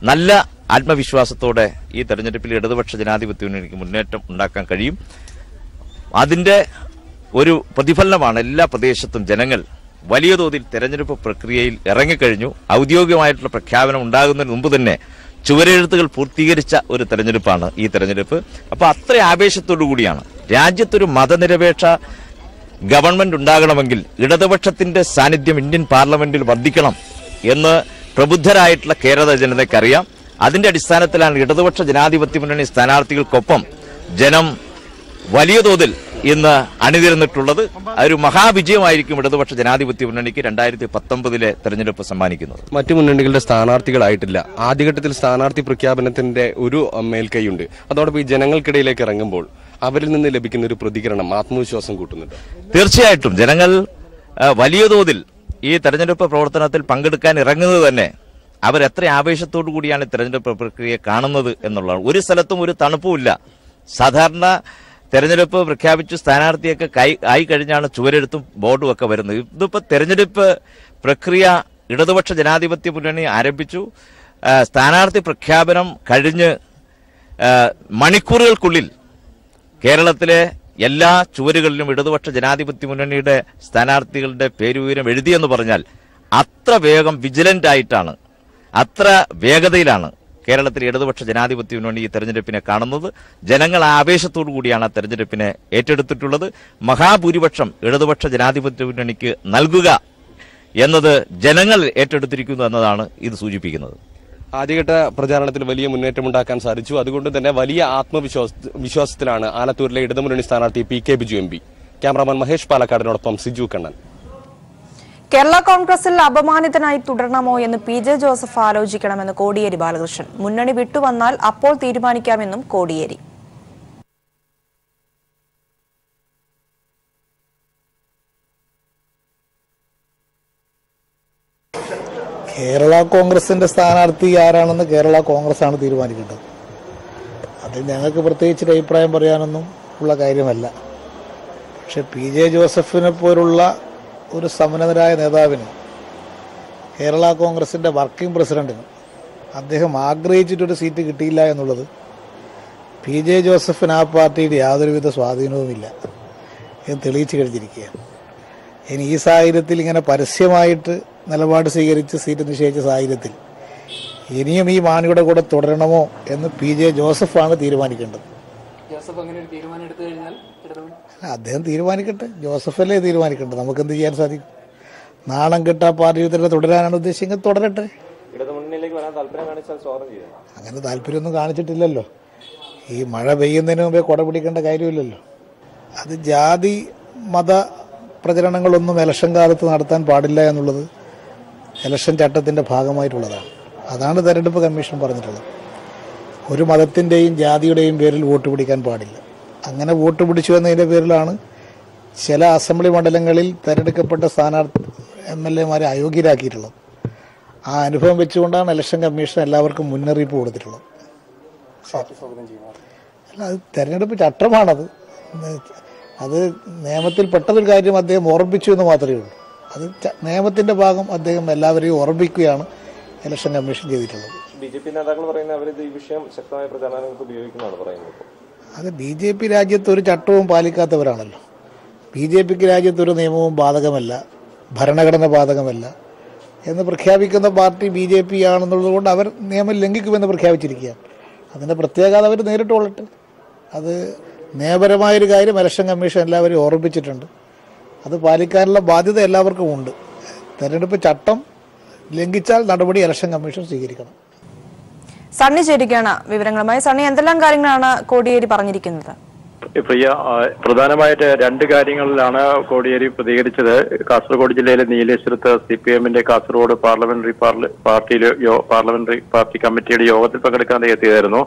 നല്ല ആത്മവിശ്വാസത്തോടെ ഈ തെരഞ്ഞെടുപ്പിൽ ഇടതുപക്ഷ ജനാധിപത്യ മുന്നണിക്ക് മുന്നേറ്റം ഉണ്ടാക്കാൻ കഴിയും. അതിന്റെ ഒരു പ്രതിഫലനമാണ് എല്ലാ പ്രദേശത്തും ജനങ്ങൾ വലിയ തോതിൽ തെരഞ്ഞെടുപ്പ് പ്രക്രിയയിൽ ഇറങ്ങിക്കഴിഞ്ഞു. ഔദ്യോഗികമായിട്ടുള്ള പ്രഖ്യാപനം ഉണ്ടാകുന്നതിന് മുമ്പ് തന്നെ ചുവരെഴുത്തുകൾ പൂർത്തീകരിച്ച ഒരു തെരഞ്ഞെടുപ്പാണ് ഈ തെരഞ്ഞെടുപ്പ്. അപ്പോൾ അത്ര ആവേശത്തോടു കൂടിയാണ്. രാജ്യത്തൊരു മതനിരപേക്ഷ ഗവൺമെന്റ് ഉണ്ടാകണമെങ്കിൽ ഇടതുപക്ഷത്തിന്റെ സാന്നിധ്യം ഇന്ത്യൻ പാർലമെന്റിൽ വർദ്ധിക്കണം എന്ന് പ്രബുദ്ധരായിട്ടുള്ള കേരള ജനതയ്ക്കറിയാം. അതിന്റെ അടിസ്ഥാനത്തിലാണ് ഇടതുപക്ഷ ജനാധിപത്യ മുന്നണി സ്ഥാനാർത്ഥികൾക്കൊപ്പം ജനം വലിയ തോതിൽ ഇന്ന് അണിനിരന്നിട്ടുള്ളത്. അതൊരു മഹാവിജയമായിരിക്കും ഇടതുപക്ഷ ജനാധിപത്യ മുന്നണിക്ക് 2019 തെരഞ്ഞെടുപ്പ് സമ്മാനിക്കുന്നത്. മറ്റു മുന്നണികളുടെ സ്ഥാനാർത്ഥികളായിട്ടില്ല. ആദ്യഘട്ടത്തിൽ സ്ഥാനാർത്ഥി പ്രഖ്യാപനത്തിന്റെ ഒരു മേൽക്കൈയുണ്ട്. അതോടൊപ്പം ഈ ജനങ്ങൾക്കിടയിലേക്ക് ഇറങ്ങുമ്പോൾ അവരിൽ നിന്ന് ലഭിക്കുന്ന ഒരു പ്രതികരണം ആത്മവിശ്വാസം കൂട്ടുന്നുണ്ട്. തീർച്ചയായിട്ടും ജനങ്ങൾ വലിയ തോതിൽ ഈ തെരഞ്ഞെടുപ്പ് പ്രവർത്തനത്തിൽ പങ്കെടുക്കാൻ ഇറങ്ങുന്നത് തന്നെ അവരെത്ര ആവേശത്തോടു കൂടിയാണ് തെരഞ്ഞെടുപ്പ് പ്രക്രിയയെ കാണുന്നത് എന്നുള്ളതാണ്. ഒരു സ്ഥലത്തും ഒരു തണുപ്പുമില്ല. സാധാരണ തെരഞ്ഞെടുപ്പ് പ്രഖ്യാപിച്ച് സ്ഥാനാർത്ഥിയൊക്കെ ആയി കഴിഞ്ഞാണ് ചുവരെഴുത്തും ബോർഡും ഒക്കെ വരുന്നത്. ഇതിപ്പോ തെരഞ്ഞെടുപ്പ് പ്രക്രിയ ഇടതുപക്ഷ ജനാധിപത്യ മുന്നണി ആരംഭിച്ചു. സ്ഥാനാർത്ഥി പ്രഖ്യാപനം കഴിഞ്ഞ് മണിക്കൂറുകൾക്കുള്ളിൽ കേരളത്തിലെ എല്ലാ ചുവരുകളിലും ഇടതുപക്ഷ ജനാധിപത്യ മുന്നണിയുടെ സ്ഥാനാർത്ഥികളുടെ പേരുവിവരം എഴുതിയെന്ന് പറഞ്ഞാൽ അത്ര വേഗം വിജിലന്റ് ആയിട്ടാണ്, അത്ര വേഗതയിലാണ് കേരളത്തിലെ ഇടതുപക്ഷ ജനാധിപത്യ മുന്നണി ഈ തെരഞ്ഞെടുപ്പിനെ കാണുന്നത്. ജനങ്ങൾ ആവേശത്തോടു കൂടിയാണ് ആ തെരഞ്ഞെടുപ്പിനെ ഏറ്റെടുത്തിട്ടുള്ളത്. മഹാഭൂരിപക്ഷം ഇടതുപക്ഷ ജനാധിപത്യ മുന്നണിക്ക് നൽകുക എന്നത് ജനങ്ങൾ ഏറ്റെടുത്തിരിക്കുന്നു എന്നതാണ് ഇത് സൂചിപ്പിക്കുന്നത്. ആദ്യഘട്ട പ്രചാരണത്തിൽ വലിയ മുന്നേറ്റമുണ്ടാക്കാൻ സാധിച്ചു. അതുകൊണ്ട് തന്നെ വലിയ വിശ്വാസത്തിലാണ് ആലത്തൂരിലെ ഇടതുമുന്നണി സ്ഥാനാർത്ഥി PK Biju MP. Cameraman Mahesh പാലക്കാടിനോടൊപ്പം സിജു കണ്ണൻ. കേരള കോൺഗ്രസിൽ അപമാനിതനായി തുടരണമോ എന്ന് PJ ജോസഫ് ആലോചിക്കണമെന്ന് കോടിയേരി ബാലകൃഷ്ണൻ. മുന്നണി വിട്ടുവന്നാൽ അപ്പോൾ തീരുമാനിക്കാമെന്നും കോടിയേരി. കേരള കോൺഗ്രസിന്റെ സ്ഥാനാർത്ഥി ആരാണെന്ന് കേരള കോൺഗ്രസ് ആണ് തീരുമാനിക്കേണ്ടത്. അതിൽ ഞങ്ങൾക്ക് പ്രത്യേകിച്ചൊരു അഭിപ്രായം പറയാനൊന്നും ഉള്ള കാര്യമല്ല. പക്ഷെ PJ ജോസഫിനെ പോലുള്ള ഒരു സമുന്നതരായ നേതാവിന്, കേരള കോൺഗ്രസിന്റെ വർക്കിംഗ് പ്രസിഡന്റിന് അദ്ദേഹം ആഗ്രഹിച്ചിട്ടൊരു സീറ്റ് കിട്ടിയില്ല എന്നുള്ളത് PJ ജോസഫിന് ആ പാർട്ടിയുടെ യാതൊരുവിധ സ്വാധീനവുമില്ല എന്ന് തെളിയിച്ചു കഴിഞ്ഞിരിക്കുകയാണ്. ഇനി ഈ സാഹചര്യത്തിൽ ഇങ്ങനെ പരസ്യമായിട്ട് നിലപാട് സ്വീകരിച്ച് സീറ്റ് നിഷേധിച്ച സാഹചര്യത്തിൽ ഇനിയും ഈ മാണിയുടെ കൂടെ തുടരണമോ എന്ന് PJ ജോസഫാണ് തീരുമാനിക്കേണ്ടത്. അദ്ദേഹം തീരുമാനിക്കട്ടെ, ജോസഫല്ലേ തീരുമാനിക്കട്ടെ. നമുക്കെന്ത് ചെയ്യാൻ സാധിക്കും? നാണം കെട്ടാ പാർട്ടി തന്നെ തുടരാനാണ് ഉദ്ദേശിക്കുന്നത്, തുടരട്ടെ. അങ്ങനെ താല്പര്യമൊന്നും കാണിച്ചിട്ടില്ലല്ലോ. ഈ മഴ പെയ്യുന്നതിന് മുമ്പേ കുട പിടിക്കേണ്ട കാര്യമില്ലല്ലോ. അത് ജാതി മത പ്രചരണങ്ങളൊന്നും ഇലക്ഷൻ കാലത്ത് നടത്താൻ പാടില്ല എന്നുള്ളത് ഇലക്ഷൻ ചട്ടത്തിൻ്റെ ഭാഗമായിട്ടുള്ളതാണ്. അതാണ് തെരഞ്ഞെടുപ്പ് കമ്മീഷൻ പറഞ്ഞിട്ടുള്ളത്. ഒരു മതത്തിൻ്റെയും ജാതിയുടെയും പേരിൽ വോട്ട് പിടിക്കാൻ പാടില്ല. അങ്ങനെ വോട്ട് പിടിച്ചു എന്നതിൻ്റെ പേരിലാണ് ചില അസംബ്ലി മണ്ഡലങ്ങളിൽ തിരഞ്ഞെടുക്കപ്പെട്ട സ്ഥാനാർത്ഥി MLA-മാരെ അയോഗ്യരാക്കിയിട്ടുള്ളത്. ആ അനുഭവം വെച്ചുകൊണ്ടാണ് ഇലക്ഷൻ കമ്മീഷൻ എല്ലാവർക്കും മുന്നറിയിപ്പ് കൊടുത്തിട്ടുള്ളത്. അല്ല, അത് തെരഞ്ഞെടുപ്പ് ചട്ടമാണത്. അത് നിയമത്തിൽ പെട്ടതൊരു കാര്യം അദ്ദേഹം ഓർമ്മിപ്പിച്ചു എന്ന് മാത്രമേ ഉള്ളൂ. അത് നിയമത്തിൻ്റെ ഭാഗം അദ്ദേഹം എല്ലാവരെയും ഓർമ്മിപ്പിക്കുകയാണ് ഇലക്ഷൻ കമ്മീഷൻ ചെയ്തിട്ടുള്ളത്. BJP നേതാക്കൾ പറയുന്നത് അവരിത് ഈ വിഷയം ശക്തമായ പ്രചാരണങ്ങൾക്ക് ഉപയോഗിക്കുന്നതാണ് പറയുന്നത്. അത് BJP രാജ്യത്ത് ഒരു ചട്ടവും പാലിക്കാത്തവരാണല്ലോ. BJPക്ക് രാജ്യത്ത് ഒരു നിയമവും ബാധകമല്ല, ഭരണഘടന ബാധകമല്ല എന്ന് പ്രഖ്യാപിക്കുന്ന പാർട്ടി BJP ആണെന്നുള്ളത് കൊണ്ട് അവർ നിയമം ലംഘിക്കുമെന്ന് പ്രഖ്യാപിച്ചിരിക്കുകയാണ്. അതിൻ്റെ പ്രത്യേകത അവർ നേരിട്ട് കൊള്ളട്ടെ. അത് നിയമപരമായൊരു കാര്യം ഇലക്ഷൻ കമ്മീഷൻ എല്ലാവരെയും ഓർമ്മിപ്പിച്ചിട്ടുണ്ട്. അത് പാലിക്കാനുള്ള ബാധ്യത എല്ലാവർക്കും ഉണ്ട്. തെരഞ്ഞെടുപ്പ് ചട്ടം ലംഘിച്ചാൽ നടപടി ഇലക്ഷൻ കമ്മീഷൻ സ്വീകരിക്കണം. സണ്ണി ചേരുകയാണ് വിവരങ്ങളുമായി. സണ്ണി, എന്തെല്ലാം കാര്യങ്ങളാണ് കോടിയേരി പറഞ്ഞിരിക്കുന്നത്? പ്രിയ, പ്രധാനമായിട്ട് രണ്ട് കാര്യങ്ങളിലാണ് കോടിയേരി പ്രതികരിച്ചത്. കാസർഗോഡ് ജില്ലയിലെ നീലേശ്വരത്ത് CPM-ന്റെ കാസർഗോഡ് പാർലമെന്ററി പാർട്ടി കമ്മിറ്റിയുടെ യോഗത്തിൽ പങ്കെടുക്കാൻ എത്തിയതായിരുന്നു.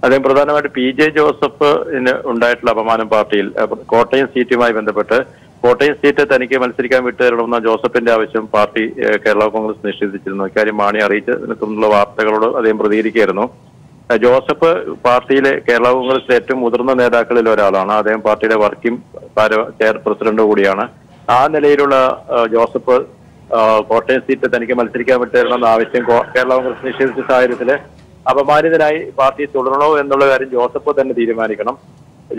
അദ്ദേഹം പ്രധാനമായിട്ട് PJ ജോസഫിന് ഉണ്ടായിട്ടുള്ള അപമാനം പാർട്ടിയിൽ കോട്ടയം സീറ്റുമായി ബന്ധപ്പെട്ട് കോട്ടയം സീറ്റ് തനിക്ക് മത്സരിക്കാൻ വിട്ടുതരണമെന്ന ജോസഫിന്റെ ആവശ്യം പാർട്ടി കേരള കോൺഗ്രസ് നിഷേധിച്ചിരുന്നു. ഇക്കാര്യം മാണി അറിയിച്ചതിനെ തുടർന്നുള്ള വാർത്തകളോട് അദ്ദേഹം പ്രതികരിക്കുകയായിരുന്നു. ജോസഫ് പാർട്ടിയിലെ കേരള കോൺഗ്രസിലെ ഏറ്റവും മുതിർന്ന നേതാക്കളിൽ ഒരാളാണ്. അദ്ദേഹം പാർട്ടിയുടെ വർക്കിംഗ് ചെയർ പ്രസിഡന്റ് കൂടിയാണ്. ആ നിലയിലുള്ള ജോസഫ് കോട്ടയം സീറ്റ് തനിക്ക് മത്സരിക്കാൻ വിട്ടുതരണമെന്ന ആവശ്യം കേരള കോൺഗ്രസ് നിഷേധിച്ച സാഹചര്യത്തിൽ അപമാനിതനായി പാർട്ടി തുടരണോ എന്നുള്ള കാര്യം ജോസഫ് തന്നെ തീരുമാനിക്കണം.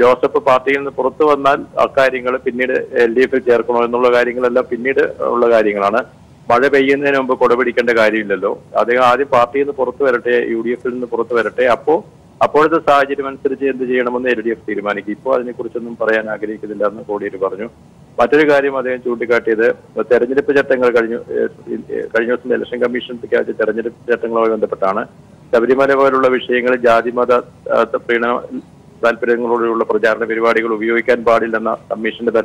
ജോസഫ് പാർട്ടിയിൽ നിന്ന് പുറത്തു വന്നാൽ അക്കാര്യങ്ങൾ പിന്നീട് LDF-ൽ ചേർക്കണോ എന്നുള്ള കാര്യങ്ങളെല്ലാം പിന്നീട് ഉള്ള കാര്യങ്ങളാണ്. മഴ പെയ്യുന്നതിന് മുമ്പ് കൊടപിടിക്കേണ്ട കാര്യമില്ലല്ലോ. അദ്ദേഹം ആദ്യം പാർട്ടിയിൽ നിന്ന് പുറത്തു വരട്ടെ, UDF-ൽ നിന്ന് പുറത്തു വരട്ടെ. അപ്പോഴത്തെ സാഹചര്യം അനുസരിച്ച് എന്ത് ചെയ്യണമെന്ന് LDF തീരുമാനിക്കും. ഇപ്പോൾ അതിനെക്കുറിച്ചൊന്നും പറയാൻ ആഗ്രഹിക്കുന്നില്ല എന്ന് കോടിയേരി പറഞ്ഞു. മറ്റൊരു കാര്യം അദ്ദേഹം ചൂണ്ടിക്കാട്ടിയത് തെരഞ്ഞെടുപ്പ് ചട്ടങ്ങൾ കഴിഞ്ഞ ദിവസം ഇലക്ഷൻ കമ്മീഷൻ പ്രഖ്യാപിച്ച തെരഞ്ഞെടുപ്പ് ചട്ടങ്ങളുമായി ബന്ധപ്പെട്ടാണ്. ശബരിമല പോലുള്ള വിഷയങ്ങളിൽ ജാതിമത പ്രീണന താല്പര്യങ്ങളോടുള്ള പ്രചാരണ പരിപാടികൾ ഉപയോഗിക്കാൻ പാടില്ലെന്ന കമ്മീഷന്റെ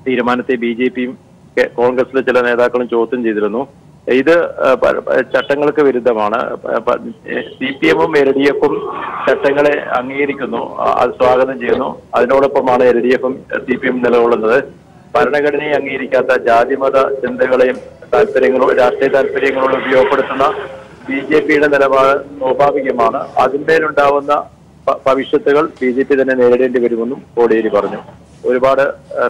തീരുമാനത്തെ BJP-യും കോൺഗ്രസിലെ ചില നേതാക്കളും ചോദ്യം ചെയ്തിരുന്നു. ഇത് ചട്ടങ്ങൾക്ക് വിരുദ്ധമാണ്. CPM-ഉം LDF-ഉം ചട്ടങ്ങളെ അംഗീകരിക്കുന്നു, അത് സ്വാഗതം ചെയ്യുന്നു. അതിനോടൊപ്പമാണ് LDF-ഉം CPM-ഉം നിലകൊള്ളുന്നത്. ഭരണഘടനയെ അംഗീകരിക്കാത്ത ജാതിമത ചിന്തകളെയും രാഷ്ട്രീയ താല്പര്യങ്ങളോട് ഉപയോഗപ്പെടുത്തുന്ന BJP-യുടെ നിലപാട് സ്വാഭാവികമാണ്. അതിന്മേലുണ്ടാവുന്ന ഭവിഷ്യത്തുകൾ BJP തന്നെ നേരിടേണ്ടി വരുമെന്നും കോടിയേരി പറഞ്ഞു. ഒരുപാട്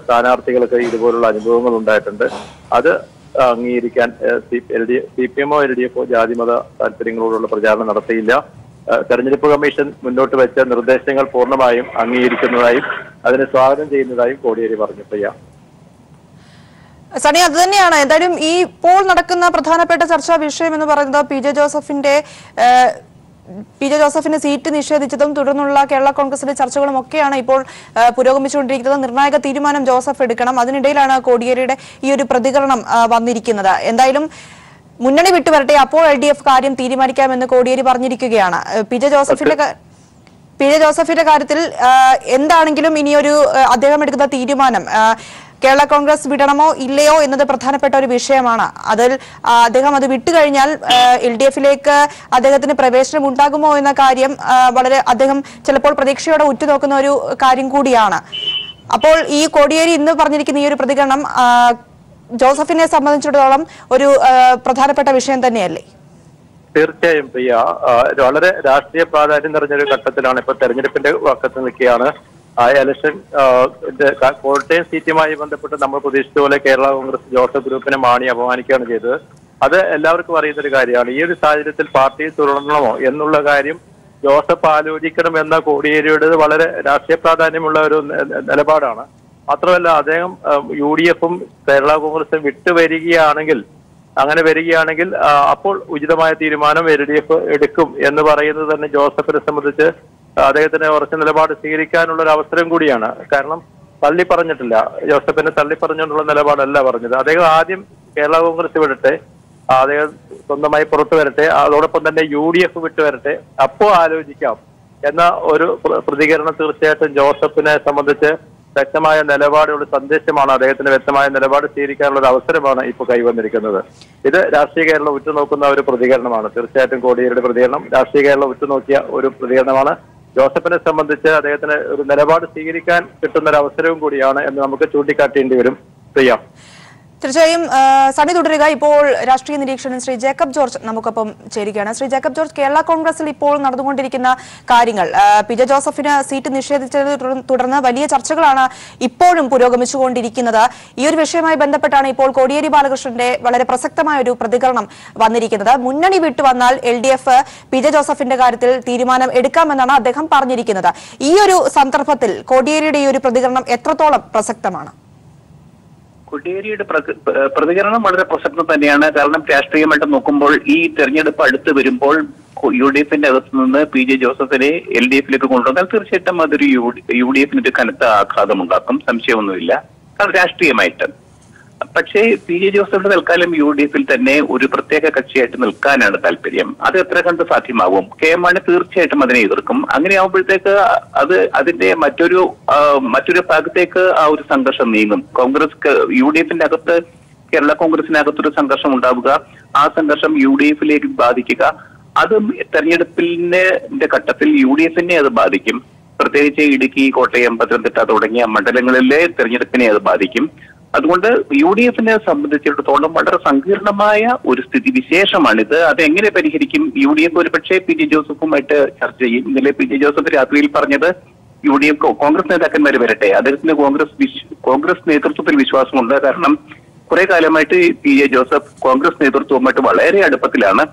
സ്ഥാനാർത്ഥികൾക്ക് ഇതുപോലുള്ള അനുഭവങ്ങൾ ഉണ്ടായിട്ടുണ്ട്. അത് അംഗീകരിക്കാൻ CPM-ഓ LDF-ഓ ജാതിമത താല്പര്യങ്ങളോടുള്ള പ്രചാരണം നടത്തിയില്ല. തെരഞ്ഞെടുപ്പ് കമ്മീഷൻ മുന്നോട്ട് വെച്ച നിർദ്ദേശങ്ങൾ പൂർണ്ണമായും അംഗീകരിക്കുന്നതായും അതിനെ സ്വാഗതം ചെയ്യുന്നതായും കോടിയേരി പറഞ്ഞു. പ്രിയ സണി, അത് തന്നെയാണ് എന്തായാലും ഈ ഇപ്പോൾ നടക്കുന്ന പ്രധാനപ്പെട്ട ചർച്ചാ വിഷയം എന്ന് പറയുന്നത് PJ ജോസഫിന് സീറ്റ് നിഷേധിച്ചതും തുടർന്നുള്ള കേരള കോൺഗ്രസിലെ ചർച്ചകളും ഒക്കെയാണ് ഇപ്പോൾ പുരോഗമിച്ചുകൊണ്ടിരിക്കുന്നത്. നിർണായക തീരുമാനം ജോസഫ് എടുക്കണം. അതിനിടയിലാണ് കോടിയേരിയുടെ ഈ ഒരു പ്രതികരണം വന്നിരിക്കുന്നത്. എന്തായാലും മുന്നണി വിട്ടുവരട്ടെ, അപ്പോൾ LDF കാര്യം തീരുമാനിക്കാമെന്ന് കോടിയേരി പറഞ്ഞിരിക്കുകയാണ്. PJ ജോസഫിന്റെ കാര്യത്തിൽ എന്താണെങ്കിലും ഇനിയൊരു അദ്ദേഹം എടുക്കുന്ന തീരുമാനം കേരള കോൺഗ്രസ് വിടണമോ ഇല്ലയോ എന്നത് പ്രധാനപ്പെട്ട ഒരു വിഷയമാണ്. അതിൽ അദ്ദേഹം അത് വിട്ടുകഴിഞ്ഞാൽ LDF-ലേക്ക് അദ്ദേഹത്തിന് പ്രവേശനം ഉണ്ടാകുമോ എന്ന കാര്യം വളരെ അദ്ദേഹം ചിലപ്പോൾ പ്രതീക്ഷയോടെ ഉറ്റുനോക്കുന്ന ഒരു കാര്യം കൂടിയാണ്. അപ്പോൾ ഈ കോടിയേരി ഇന്ന് പറഞ്ഞിരിക്കുന്ന ഈ ഒരു പ്രതികരണം ജോസഫിനെ സംബന്ധിച്ചിടത്തോളം ഒരു പ്രധാനപ്പെട്ട വിഷയം തന്നെയല്ലേ? തീർച്ചയായും പ്രിയ, വളരെ രാഷ്ട്രീയ പ്രാധാന്യം നിറഞ്ഞൊരു ഘട്ടത്തിലാണ് ഇപ്പോൾ തെരഞ്ഞെടുപ്പിന്റെ വക്കത്ത് നിൽക്കുകയാണ്. ഇലക്ഷൻ കോട്ടയം സീറ്റുമായി ബന്ധപ്പെട്ട് നമ്മൾ പ്രതീക്ഷിച്ച പോലെ കേരള കോൺഗ്രസ് ജോസഫ് ഗ്രൂപ്പിനെ മാണി അപമാനിക്കുകയാണ് ചെയ്തത്. അത് എല്ലാവർക്കും അറിയുന്ന ഒരു കാര്യമാണ്. ഈ ഒരു സാഹചര്യത്തിൽ പാർട്ടിയിൽ തുടരണമോ എന്നുള്ള കാര്യം ജോസഫ് ആലോചിക്കണം എന്ന കോടിയേരിയുടെ വളരെ രാഷ്ട്രീയ പ്രാധാന്യമുള്ള ഒരു നിലപാടാണ്. മാത്രമല്ല അദ്ദേഹം UDF-ഉം കേരള കോൺഗ്രസും വിട്ടുവരികയാണെങ്കിൽ അപ്പോൾ ഉചിതമായ തീരുമാനം LDF എടുക്കും എന്ന് പറയുന്നത് തന്നെ ജോസഫിനെ സംബന്ധിച്ച് അദ്ദേഹത്തിന് ഉറച്ച നിലപാട് സ്വീകരിക്കാനുള്ള ഒരു അവസരം കൂടിയാണ്. കാരണം തള്ളി പറഞ്ഞിട്ടില്ല, ജോസഫിനെ തള്ളി പറഞ്ഞുകൊണ്ടുള്ള നിലപാടല്ല പറഞ്ഞത്. അദ്ദേഹം ആദ്യം കേരള കോൺഗ്രസ് വിടട്ടെ, അദ്ദേഹം സ്വന്തമായി പുറത്തു വരട്ടെ, അതോടൊപ്പം തന്നെ UDF വിട്ടുവരട്ടെ, അപ്പോൾ ആലോചിക്കാം എന്ന ഒരു പ്രതികരണം തീർച്ചയായിട്ടും ജോസഫിനെ സംബന്ധിച്ച് വ്യക്തമായ നിലപാടുള്ള സന്ദേശമാണ്. അദ്ദേഹത്തിന് വ്യക്തമായ നിലപാട് സ്വീകരിക്കാനുള്ള ഒരു അവസരമാണ് ഇപ്പോൾ കൈവന്നിരിക്കുന്നത്. ഇത് രാഷ്ട്രീയ കേരളം ഉറ്റുനോക്കുന്ന ഒരു പ്രതികരണമാണ്. തീർച്ചയായിട്ടും കോടിയേരിയുടെ പ്രതികരണം രാഷ്ട്രീയ കേരളം ഉറ്റുനോക്കിയ ഒരു പ്രതികരണമാണ്. ജോസഫിനെ സംബന്ധിച്ച് അദ്ദേഹത്തിന് ഒരു നിലപാട് സ്വീകരിക്കാൻ കിട്ടുന്ന ഒരു അവസരവും കൂടിയാണ് എന്ന് നമുക്ക് ചൂണ്ടിക്കാട്ടേണ്ടി വരും. ചെയ്യാം. തീർച്ചയായും സണ്ണി തുടരുക. ഇപ്പോൾ രാഷ്ട്രീയ നിരീക്ഷകൻ ശ്രീ ജേക്കബ് ജോർജ് നമുക്കൊപ്പം ചേരുകയാണ്. ശ്രീ ജേക്കബ് ജോർജ്, കേരള കോൺഗ്രസിൽ ഇപ്പോൾ നടന്നുകൊണ്ടിരിക്കുന്ന കാര്യങ്ങൾ, PJ ജോസഫിന് സീറ്റ് നിഷേധിച്ചതിനെ തുടർന്ന് വലിയ ചർച്ചകളാണ് ഇപ്പോഴും പുരോഗമിച്ചുകൊണ്ടിരിക്കുന്നത്. ഈ ഒരു വിഷയവുമായി ബന്ധപ്പെട്ടാണ് ഇപ്പോൾ കോടിയേരി ബാലകൃഷ്ണന്റെ വളരെ പ്രസക്തമായ ഒരു പ്രതികരണം വന്നിരിക്കുന്നത്. മുന്നണി വിട്ടുവന്നാൽ LDF PJ ജോസഫിന്റെ കാര്യത്തിൽ തീരുമാനം എടുക്കാമെന്നാണ് അദ്ദേഹം പറഞ്ഞിരിക്കുന്നത്. ഈ ഒരു സന്ദർഭത്തിൽ കോടിയേരിയുടെ ഈ ഒരു പ്രതികരണം എത്രത്തോളം പ്രസക്തമാണ്? കോടിയേരിയുടെ പ്രതികരണം വളരെ പ്രസക്തം തന്നെയാണ്. കാരണം രാഷ്ട്രീയമായിട്ട് നോക്കുമ്പോൾ ഈ തെരഞ്ഞെടുപ്പ് അടുത്ത് വരുമ്പോൾ UDF-ന്റെ അകത്ത് നിന്ന് PJ ജോസഫിനെ LDF-ലേക്ക് കൊണ്ടുവന്നാൽ തീർച്ചയായിട്ടും അതൊരു UDF-ന് ഒരു കനത്ത ആഘാതമുണ്ടാക്കും, സംശയമൊന്നുമില്ല. അത് രാഷ്ട്രീയമായിട്ട്. പക്ഷേ PJ ജോസഫിന്റെ തൽക്കാലം UDF-ൽ തന്നെ ഒരു പ്രത്യേക കക്ഷിയായിട്ട് നിൽക്കാനാണ് താല്പര്യം. അത് എത്ര കണ്ട് സാധ്യമാവും? KM മാണി തീർച്ചയായിട്ടും അതിനെ എതിർക്കും. അങ്ങനെയാവുമ്പോഴത്തേക്ക് അതിന്റെ മറ്റൊരു ഭാഗത്തേക്ക് ആ ഒരു സംഘർഷം നീങ്ങും. UDF-ന്റെ അകത്ത് കേരള കോൺഗ്രസിനകത്തൊരു സംഘർഷം ഉണ്ടാവുക, ആ സംഘർഷം UDF-ലേക്ക് ബാധിക്കുക, അത് തെരഞ്ഞെടുപ്പിന്റെ ഘട്ടത്തിൽ UDF-നെ അത് ബാധിക്കും. പ്രത്യേകിച്ച് ഇടുക്കി, കോട്ടയം, പത്തനംതിട്ട തുടങ്ങിയ മണ്ഡലങ്ങളിലെ തെരഞ്ഞെടുപ്പിനെ അത് ബാധിക്കും. അതുകൊണ്ട് UDF-നെ സംബന്ധിച്ചിടത്തോളം വളരെ സങ്കീർണമായ ഒരു സ്ഥിതി വിശേഷമാണിത്. അതെങ്ങനെ പരിഹരിക്കും? UDF ഒരുപക്ഷെ PJ ജോസഫുമായിട്ട് ചർച്ച ചെയ്യും. ഇന്നലെ PJ ജോസഫ് രാത്രിയിൽ പറഞ്ഞത് UDF കോൺഗ്രസ് നേതാക്കന്മാർ വരട്ടെ, അദ്ദേഹത്തിന് കോൺഗ്രസ് നേതൃത്വത്തിൽ വിശ്വാസമുണ്ട്. കാരണം കുറെ കാലമായിട്ട് PJ ജോസഫ് കോൺഗ്രസ് നേതൃത്വവുമായിട്ട് വളരെ അടുപ്പത്തിലാണ്.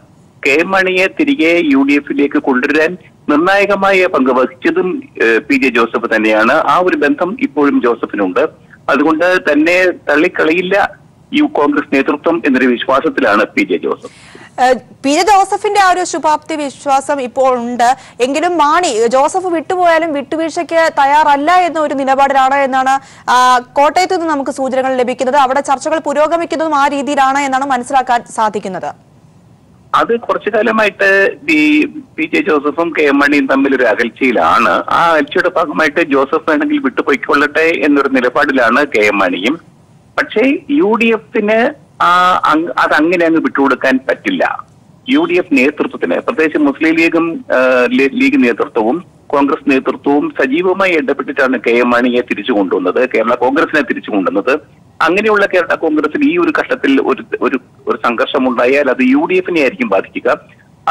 KM മാണിയെ തിരികെ UDF-ലേക്ക് കൊണ്ടുവരാൻ നിർണായകമായ പങ്ക് വഹിച്ചതും PJ ജോസഫ് തന്നെയാണ്. ആ ഒരു ബന്ധം ഇപ്പോഴും ജോസഫിനുണ്ട്. അതുകൊണ്ട് തന്നെ തള്ളിക്കളയില്ല കോൺഗ്രസ് നേതൃത്വം എന്നൊരു വിശ്വാസത്തിലാണ് PJ ജോസഫ്. PJ ജോസഫിന്റെ ആ ഒരു ശുഭാപ്തി വിശ്വാസം ഇപ്പോൾ ഉണ്ട്. എങ്കിലും മാണി ജോസഫ് വിട്ടുപോയാലും വിട്ടുവീഴ്ചയ്ക്ക് തയ്യാറല്ല എന്ന ഒരു നിലപാടിലാണ് എന്നാണ് കോട്ടയത്ത് നിന്ന് നമുക്ക് സൂചനകൾ ലഭിക്കുന്നത്. അവിടെ ചർച്ചകൾ പുരോഗമിക്കുന്നതും ആ രീതിയിലാണ് എന്നാണ് മനസ്സിലാക്കാൻ സാധിക്കുന്നത്. അത് കുറച്ചു കാലമായിട്ട് ഈ PJ ജോസഫും KM മാണിയും തമ്മിൽ ഒരു അകൽച്ചയിലാണ്. ആ അകൽച്ചയുടെ ഭാഗമായിട്ട് ജോസഫ് വേണമെങ്കിൽ വിട്ടുപോയിക്കൊള്ളട്ടെ എന്നൊരു നിലപാടിലാണ് KM മാണിയും. പക്ഷേ UDF-ന് അതങ്ങനെ അങ്ങ് വിട്ടുകൊടുക്കാൻ പറ്റില്ല. UDF നേതൃത്വത്തിന്, പ്രത്യേകിച്ച് മുസ്ലിം ലീഗ് നേതൃത്വവും കോൺഗ്രസ് നേതൃത്വവും സജീവമായി ഇടപെട്ടിട്ടാണ് KM മാണിയെ തിരിച്ചു കൊണ്ടുവന്നത്, കേരള കോൺഗ്രസിനെ തിരിച്ചു കൊണ്ടുവന്നത്. അങ്ങനെയുള്ള കേരള കോൺഗ്രസിൽ ഈ ഒരു ഘട്ടത്തിൽ ഒരു സംഘർഷം ഉണ്ടായാൽ അത് UDF-നെ ആയിരിക്കും ബാധിക്കുക.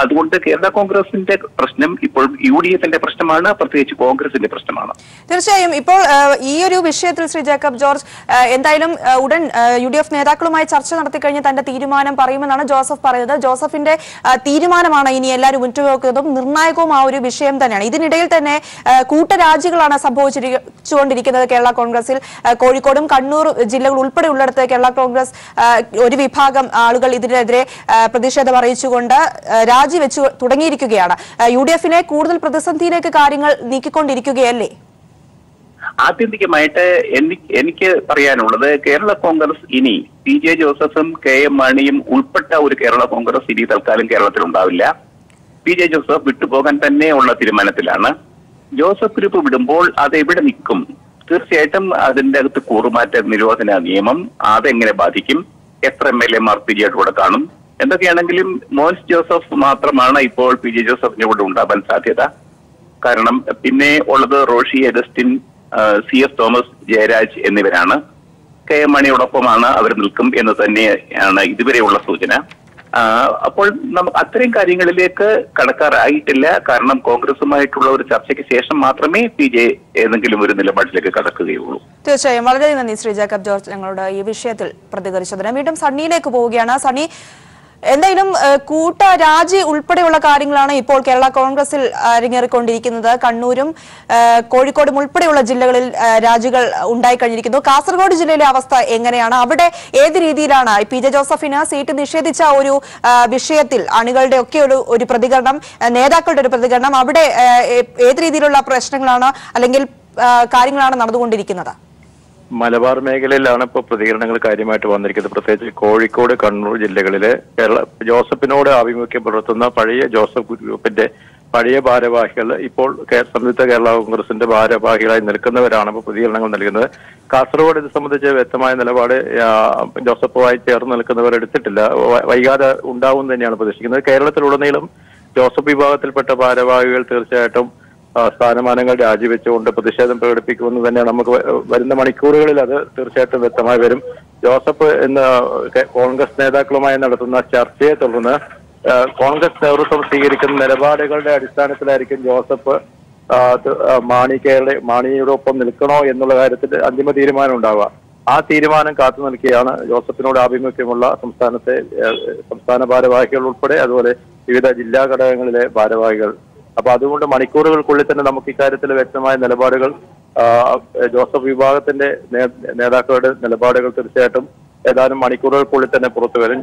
അതുകൊണ്ട് കേരള കോൺഗ്രസിന്റെ പ്രശ്നം ഇപ്പോൾ UDF-ന്റെ പ്രശ്നമാണ്, പ്രത്യേകിച്ച് കോൺഗ്രസിന്റെ പ്രശ്നമാണ്. തീർച്ചയായും ഇപ്പോൾ ഈ ഒരു വിഷയത്തിൽ ശ്രീ ജേക്കബ് ജോർജ് എന്തായാലും ഉടൻ UDF നേതാക്കളുമായി ചർച്ച നടത്തിക്കഴിഞ്ഞ് തന്റെ തീരുമാനം പറയുമെന്നാണ് ജോസഫ് പറയുന്നത്. ജോസഫിന്റെ തീരുമാനമാണ് ഇനി എല്ലാവരും ഉറ്റുനോക്കുന്നതും നിർണായകവും ആ ഒരു വിഷയം തന്നെയാണ്. ഇതിനിടയിൽ തന്നെ കൂട്ടരാജികളാണ് സംഭവിച്ചുകൊണ്ടിരിക്കുന്നത് കേരള കോൺഗ്രസിൽ. കോഴിക്കോടും കണ്ണൂർ ജില്ലകൾ ഉൾപ്പെടെയുള്ളിടത്ത് കേരള കോൺഗ്രസ് ഒരു വിഭാഗം ആളുകൾ ഇതിനെതിരെ പ്രതിഷേധം അറിയിച്ചുകൊണ്ട് രാജിവെച്ചു തുടങ്ങിയിരിക്കുകയാണ്. UDF-നെ കൂടുതൽ പ്രതിസന്ധിയിലേക്ക് കാര്യങ്ങൾ നീക്കിക്കൊണ്ടിരിക്കുകയല്ലേ? ആത്യന്തികമായിട്ട് എനിക്ക് പറയാനുള്ളത് കേരള കോൺഗ്രസ് ഇനി PJ ജോസഫും KM മാണിയും ഉൾപ്പെട്ട ഒരു കേരള കോൺഗ്രസ് ഇനി തൽക്കാലം കേരളത്തിൽ ഉണ്ടാവില്ല. PJ ജോസഫ് വിട്ടുപോകാൻ തന്നെയുള്ള തീരുമാനത്തിലാണ്. ജോസഫ് ഗ്രൂപ്പ് വിടുമ്പോൾ അത് എവിടെ നിൽക്കും? തീർച്ചയായിട്ടും അതിന്റെ അകത്ത് കൂറുമാറ്റ നിരോധന നിയമം അതെങ്ങനെ ബാധിക്കും? എത്ര MLA-മാർ PJ-യോടെ കാണും? എന്തൊക്കെയാണെങ്കിലും മോൻസ് ജോസഫ് മാത്രമാണ് ഇപ്പോൾ PJ ജോസഫിന്റെ കൂടെ ഉണ്ടാവാൻ സാധ്യത. കാരണം പിന്നെ ഉള്ളത് റോഷി അഗസ്റ്റിൻ, CS തോമസ്, ജയരാജ് എന്നിവരാണ്. KM മാണിയോടൊപ്പമാണ് അവർ നിൽക്കും എന്ന് തന്നെയാണ് ഇതുവരെയുള്ള സൂചന. അപ്പോൾ നമുക്ക് അത്തരം കാര്യങ്ങളിലേക്ക് കടക്കാറായിട്ടില്ല. കാരണം കോൺഗ്രസുമായിട്ടുള്ള ഒരു ചർച്ചയ്ക്ക് ശേഷം മാത്രമേ PJ ഏതെങ്കിലും ഒരു നിലപാടിലേക്ക് കടക്കുകയുള്ളൂ. തീർച്ചയായും വളരെ നന്ദി ശ്രീ ജേക്കബ് ജോർജ് ഞങ്ങളുടെ ഈ വിഷയത്തിൽ പ്രതികരിച്ചതിന്. വീണ്ടും സണ്ണിയിലേക്ക് പോവുകയാണ്. സണ്ണി, എന്തായാലും കൂട്ട രാജി ഉൾപ്പെടെയുള്ള കാര്യങ്ങളാണ് ഇപ്പോൾ കേരള കോൺഗ്രസിൽ അരങ്ങേറിക്കൊണ്ടിരിക്കുന്നത്. കണ്ണൂരും കോഴിക്കോടും ഉൾപ്പെടെയുള്ള ജില്ലകളിൽ രാജികൾ ഉണ്ടായിക്കഴിഞ്ഞിരിക്കുന്നു. കാസർഗോഡ് ജില്ലയിലെ അവസ്ഥ എങ്ങനെയാണ്? അവിടെ ഏത് രീതിയിലാണ് പി.ജെ. ജോസഫിന് സീറ്റ് നിഷേധിച്ച ഒരു വിഷയത്തിൽ അണികളുടെ ഒക്കെ ഒരു പ്രതികരണം, നേതാക്കളുടെ ഒരു പ്രതികരണം, അവിടെ ഏത് രീതിയിലുള്ള പ്രശ്നങ്ങളാണ് അല്ലെങ്കിൽ കാര്യങ്ങളാണ് നടന്നുകൊണ്ടിരിക്കുന്നത്? മലബാർ മേഖലയിലാണ് ഇപ്പോൾ പ്രതികരണങ്ങൾ കാര്യമായിട്ട് വന്നിരിക്കുന്നത്. പ്രത്യേകിച്ച് കോഴിക്കോട്, കണ്ണൂർ ജില്ലകളിലെ ജോസഫിനോട് ആഭിമുഖ്യം പുലർത്തുന്ന പഴയ ജോസഫ് ഗ്രൂപ്പിന്റെ പഴയ ഭാരവാഹികൾ ഇപ്പോൾ സംയുക്ത കേരള കോൺഗ്രസിന്റെ ഭാരവാഹികളായി നിൽക്കുന്നവരാണ് ഇപ്പോൾ പ്രതികരണങ്ങൾ നൽകുന്നത്. കാസർഗോഡ് ഇത് സംബന്ധിച്ച് വ്യക്തമായ നിലപാട് ജോസഫുമായി ചേർന്ന് നിൽക്കുന്നവർ എടുത്തിട്ടില്ല. വൈകാതെ ഉണ്ടാവും തന്നെയാണ് പ്രതീക്ഷിക്കുന്നത്. കേരളത്തിലുടനീളം ജോസഫ് വിഭാഗത്തിൽപ്പെട്ട ഭാരവാഹികൾ തീർച്ചയായിട്ടും സ്ഥാനമാനങ്ങൾ രാജിവെച്ചുകൊണ്ട് പ്രതിഷേധം പ്രകടിപ്പിക്കുമെന്ന് തന്നെയാണ് നമുക്ക് വരുന്ന മണിക്കൂറുകളിൽ അത് തീർച്ചയായിട്ടും വ്യക്തമായി വരും. ജോസഫ് എന്ന കോൺഗ്രസ് നേതാക്കളുമായി നടത്തുന്ന ചർച്ചയെ തുടർന്ന് കോൺഗ്രസ് നേതൃത്വം സ്വീകരിക്കുന്ന നിലപാടുകളുടെ അടിസ്ഥാനത്തിലായിരിക്കും ജോസഫ് മാണിയോടൊപ്പം നിൽക്കണോ എന്നുള്ള കാര്യത്തിൽ അന്തിമ തീരുമാനം ഉണ്ടാവുക. ആ തീരുമാനം കാത്തു നിൽക്കുകയാണ് ജോസഫിനോട് ആഭിമുഖ്യമുള്ള സംസ്ഥാന ഭാരവാഹികൾ ഉൾപ്പെടെ അതുപോലെ വിവിധ ജില്ലാ ഘടകങ്ങളിലെ ഭാരവാഹികൾ. അപ്പൊ അതുകൊണ്ട് മണിക്കൂറുകൾക്കുള്ളിൽ തന്നെ നമുക്ക് ഇക്കാര്യത്തിൽ വ്യക്തമായ നിലപാടുകൾ ജോസഫ് വിഭാഗത്തിന്റെ നേതാക്കളുടെ നിലപാടുകൾ തീർച്ചയായിട്ടും ഏതാനും മണിക്കൂറുകൾക്കുള്ളിൽ തന്നെ പുറത്തു വരും.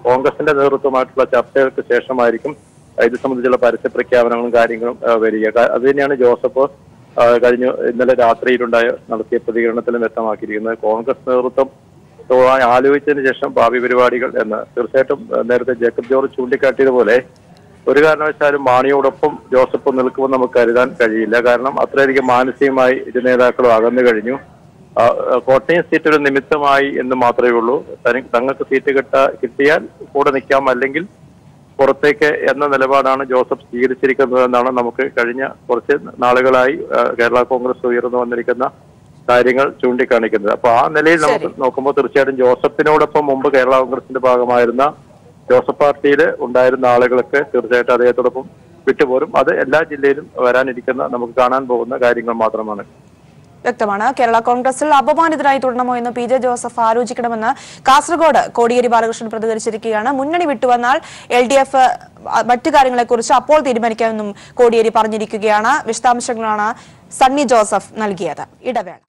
കോൺഗ്രസിന്റെ നേതൃത്വമായിട്ടുള്ള ചർച്ചകൾക്ക് ശേഷമായിരിക്കും ഇത് സംബന്ധിച്ചുള്ള പരസ്യ പ്രഖ്യാപനങ്ങളും കാര്യങ്ങളും വരിക. അത് തന്നെയാണ് ജോസഫ് ഇന്നലെ രാത്രിയിലുണ്ടായ നടത്തിയ പ്രതികരണത്തിലും വ്യക്തമാക്കിയിരിക്കുന്നത്. കോൺഗ്രസ് നേതൃത്വം ആലോചിച്ചതിന് ശേഷം ഭാവി പരിപാടികൾ എന്ന്. തീർച്ചയായിട്ടും നേരത്തെ ജേക്കബ് ജോർജ് ചൂണ്ടിക്കാട്ടിയതുപോലെ ഒരു കാരണവശാലും മാണിയോടൊപ്പം ജോസഫ് നിൽക്കുമെന്ന് നമുക്ക് കരുതാൻ കഴിയില്ല. കാരണം അത്രയധികം മാനസികമായി ഇരു നേതാക്കളും അകന്നു കഴിഞ്ഞു. കോട്ടയം സീറ്റ് ഒരു നിമിത്തമായി എന്ന് മാത്രമേ ഉള്ളൂ. തങ്ങൾക്ക് സീറ്റ് കിട്ടിയാൽ കൂടെ നിൽക്കാം, അല്ലെങ്കിൽ പുറത്തേക്ക് എന്ന നിലപാടാണ് ജോസഫ് സ്വീകരിച്ചിരിക്കുന്നതെന്നാണ് നമുക്ക് കഴിഞ്ഞ കുറച്ച് നാളുകളായി കേരള കോൺഗ്രസ് ഉയർന്നു വന്നിരിക്കുന്ന കാര്യങ്ങൾ ചൂണ്ടിക്കാണിക്കുന്നത്. അപ്പൊ ആ നിലയിൽ നമുക്ക് നോക്കുമ്പോൾ തീർച്ചയായിട്ടും ജോസഫിനോടൊപ്പം മുമ്പ് കേരള കോൺഗ്രസിന്റെ ഭാഗമായിരുന്ന ജോസഫ് പാർട്ടിയിൽ ഉണ്ടായിരുന്ന ആളുകളൊക്കെ തീർച്ചയായിട്ടും അദ്ദേഹത്തോടൊപ്പം വിട്ടുപോരും. അത് എല്ലാ ജില്ലയിലും വരാനിരിക്കുന്ന നമുക്ക് കാണാൻ പോകുന്ന കാര്യങ്ങൾ മാത്രമാണ്. വ്യക്തമാണ്. കേരള കോൺഗ്രസിൽ അപമാനിതരായി തുടരണമോ എന്ന് പി.ജെ. ജോസഫ് ആലോചിക്കണമെന്ന് കാസർഗോഡ് കോടിയേരി ബാലകൃഷ്ണൻ പ്രതികരിച്ചിരിക്കുകയാണ്. മുന്നണി വിട്ടുവന്നാൽ LDF മറ്റു കാര്യങ്ങളെക്കുറിച്ച് അപ്പോൾ തീരുമാനിക്കാമെന്നും കോടിയേരി പറഞ്ഞിരിക്കുകയാണ്. വിശദാംശങ്ങളാണ് സണ്ണി ജോസഫ് നൽകിയത്. ഇടവേള.